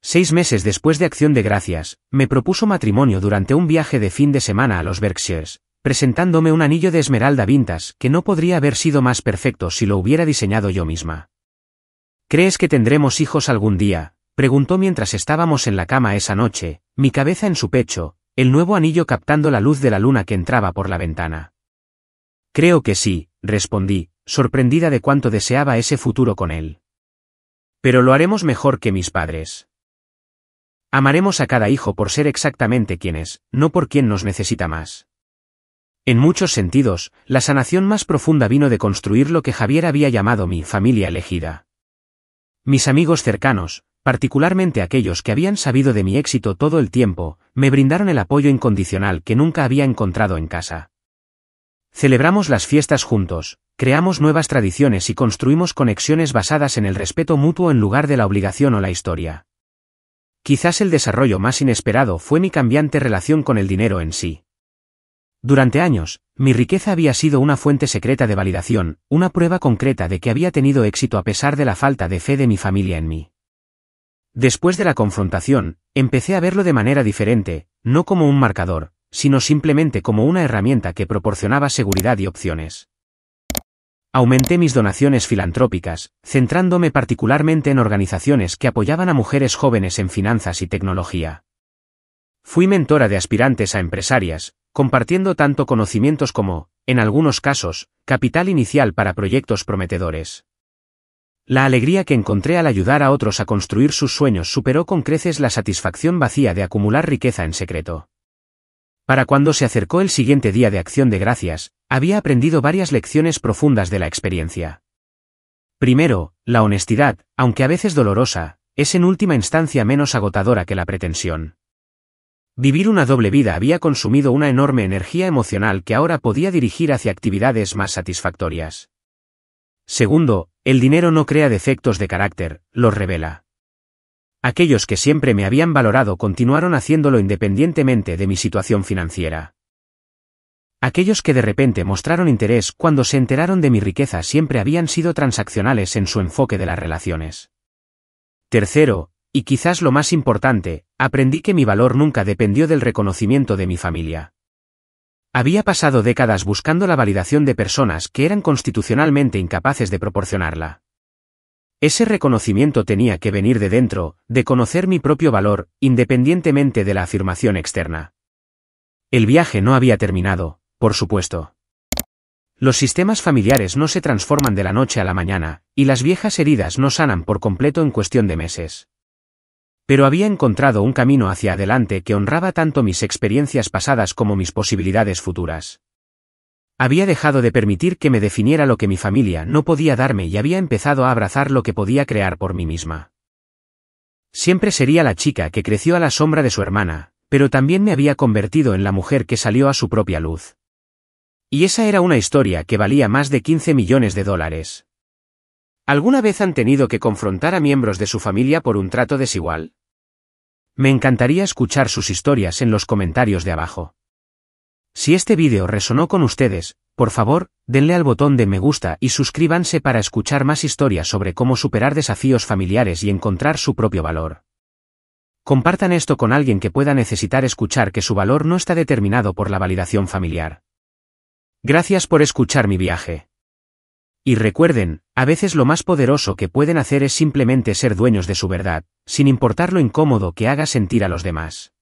Speaker 1: 6 meses después de Acción de Gracias, me propuso matrimonio durante un viaje de fin de semana a los Berkshires, presentándome un anillo de esmeralda vintage que no podría haber sido más perfecto si lo hubiera diseñado yo misma. ¿Crees que tendremos hijos algún día?, preguntó mientras estábamos en la cama esa noche, mi cabeza en su pecho, el nuevo anillo captando la luz de la luna que entraba por la ventana. Creo que sí, respondí, sorprendida de cuánto deseaba ese futuro con él. Pero lo haremos mejor que mis padres. Amaremos a cada hijo por ser exactamente quien es, no por quien nos necesita más. En muchos sentidos, la sanación más profunda vino de construir lo que Javier había llamado mi familia elegida. Mis amigos cercanos, particularmente aquellos que habían sabido de mi éxito todo el tiempo, me brindaron el apoyo incondicional que nunca había encontrado en casa. Celebramos las fiestas juntos, creamos nuevas tradiciones y construimos conexiones basadas en el respeto mutuo en lugar de la obligación o la historia. Quizás el desarrollo más inesperado fue mi cambiante relación con el dinero en sí. Durante años, mi riqueza había sido una fuente secreta de validación, una prueba concreta de que había tenido éxito a pesar de la falta de fe de mi familia en mí. Después de la confrontación, empecé a verlo de manera diferente, no como un marcador, sino simplemente como una herramienta que proporcionaba seguridad y opciones. Aumenté mis donaciones filantrópicas, centrándome particularmente en organizaciones que apoyaban a mujeres jóvenes en finanzas y tecnología. Fui mentora de aspirantes a empresarias, compartiendo tanto conocimientos como, en algunos casos, capital inicial para proyectos prometedores. La alegría que encontré al ayudar a otros a construir sus sueños superó con creces la satisfacción vacía de acumular riqueza en secreto. Para cuando se acercó el siguiente día de Acción de Gracias, había aprendido varias lecciones profundas de la experiencia. Primero, la honestidad, aunque a veces dolorosa, es en última instancia menos agotadora que la pretensión. Vivir una doble vida había consumido una enorme energía emocional que ahora podía dirigir hacia actividades más satisfactorias. Segundo, el dinero no crea defectos de carácter, los revela. Aquellos que siempre me habían valorado continuaron haciéndolo independientemente de mi situación financiera. Aquellos que de repente mostraron interés cuando se enteraron de mi riqueza siempre habían sido transaccionales en su enfoque de las relaciones. Tercero, y quizás lo más importante, aprendí que mi valor nunca dependió del reconocimiento de mi familia. Había pasado décadas buscando la validación de personas que eran constitucionalmente incapaces de proporcionarla. Ese reconocimiento tenía que venir de dentro, de conocer mi propio valor, independientemente de la afirmación externa. El viaje no había terminado, por supuesto. Los sistemas familiares no se transforman de la noche a la mañana, y las viejas heridas no sanan por completo en cuestión de meses. Pero había encontrado un camino hacia adelante que honraba tanto mis experiencias pasadas como mis posibilidades futuras. Había dejado de permitir que me definiera lo que mi familia no podía darme y había empezado a abrazar lo que podía crear por mí misma. Siempre sería la chica que creció a la sombra de su hermana, pero también me había convertido en la mujer que salió a su propia luz. Y esa era una historia que valía más de 15 millones de dólares. ¿Alguna vez han tenido que confrontar a miembros de su familia por un trato desigual? Me encantaría escuchar sus historias en los comentarios de abajo. Si este vídeo resonó con ustedes, por favor, denle al botón de me gusta y suscríbanse para escuchar más historias sobre cómo superar desafíos familiares y encontrar su propio valor. Compartan esto con alguien que pueda necesitar escuchar que su valor no está determinado por la validación familiar. Gracias por escuchar mi viaje. Y recuerden, a veces lo más poderoso que pueden hacer es simplemente ser dueños de su verdad, sin importar lo incómodo que haga sentir a los demás.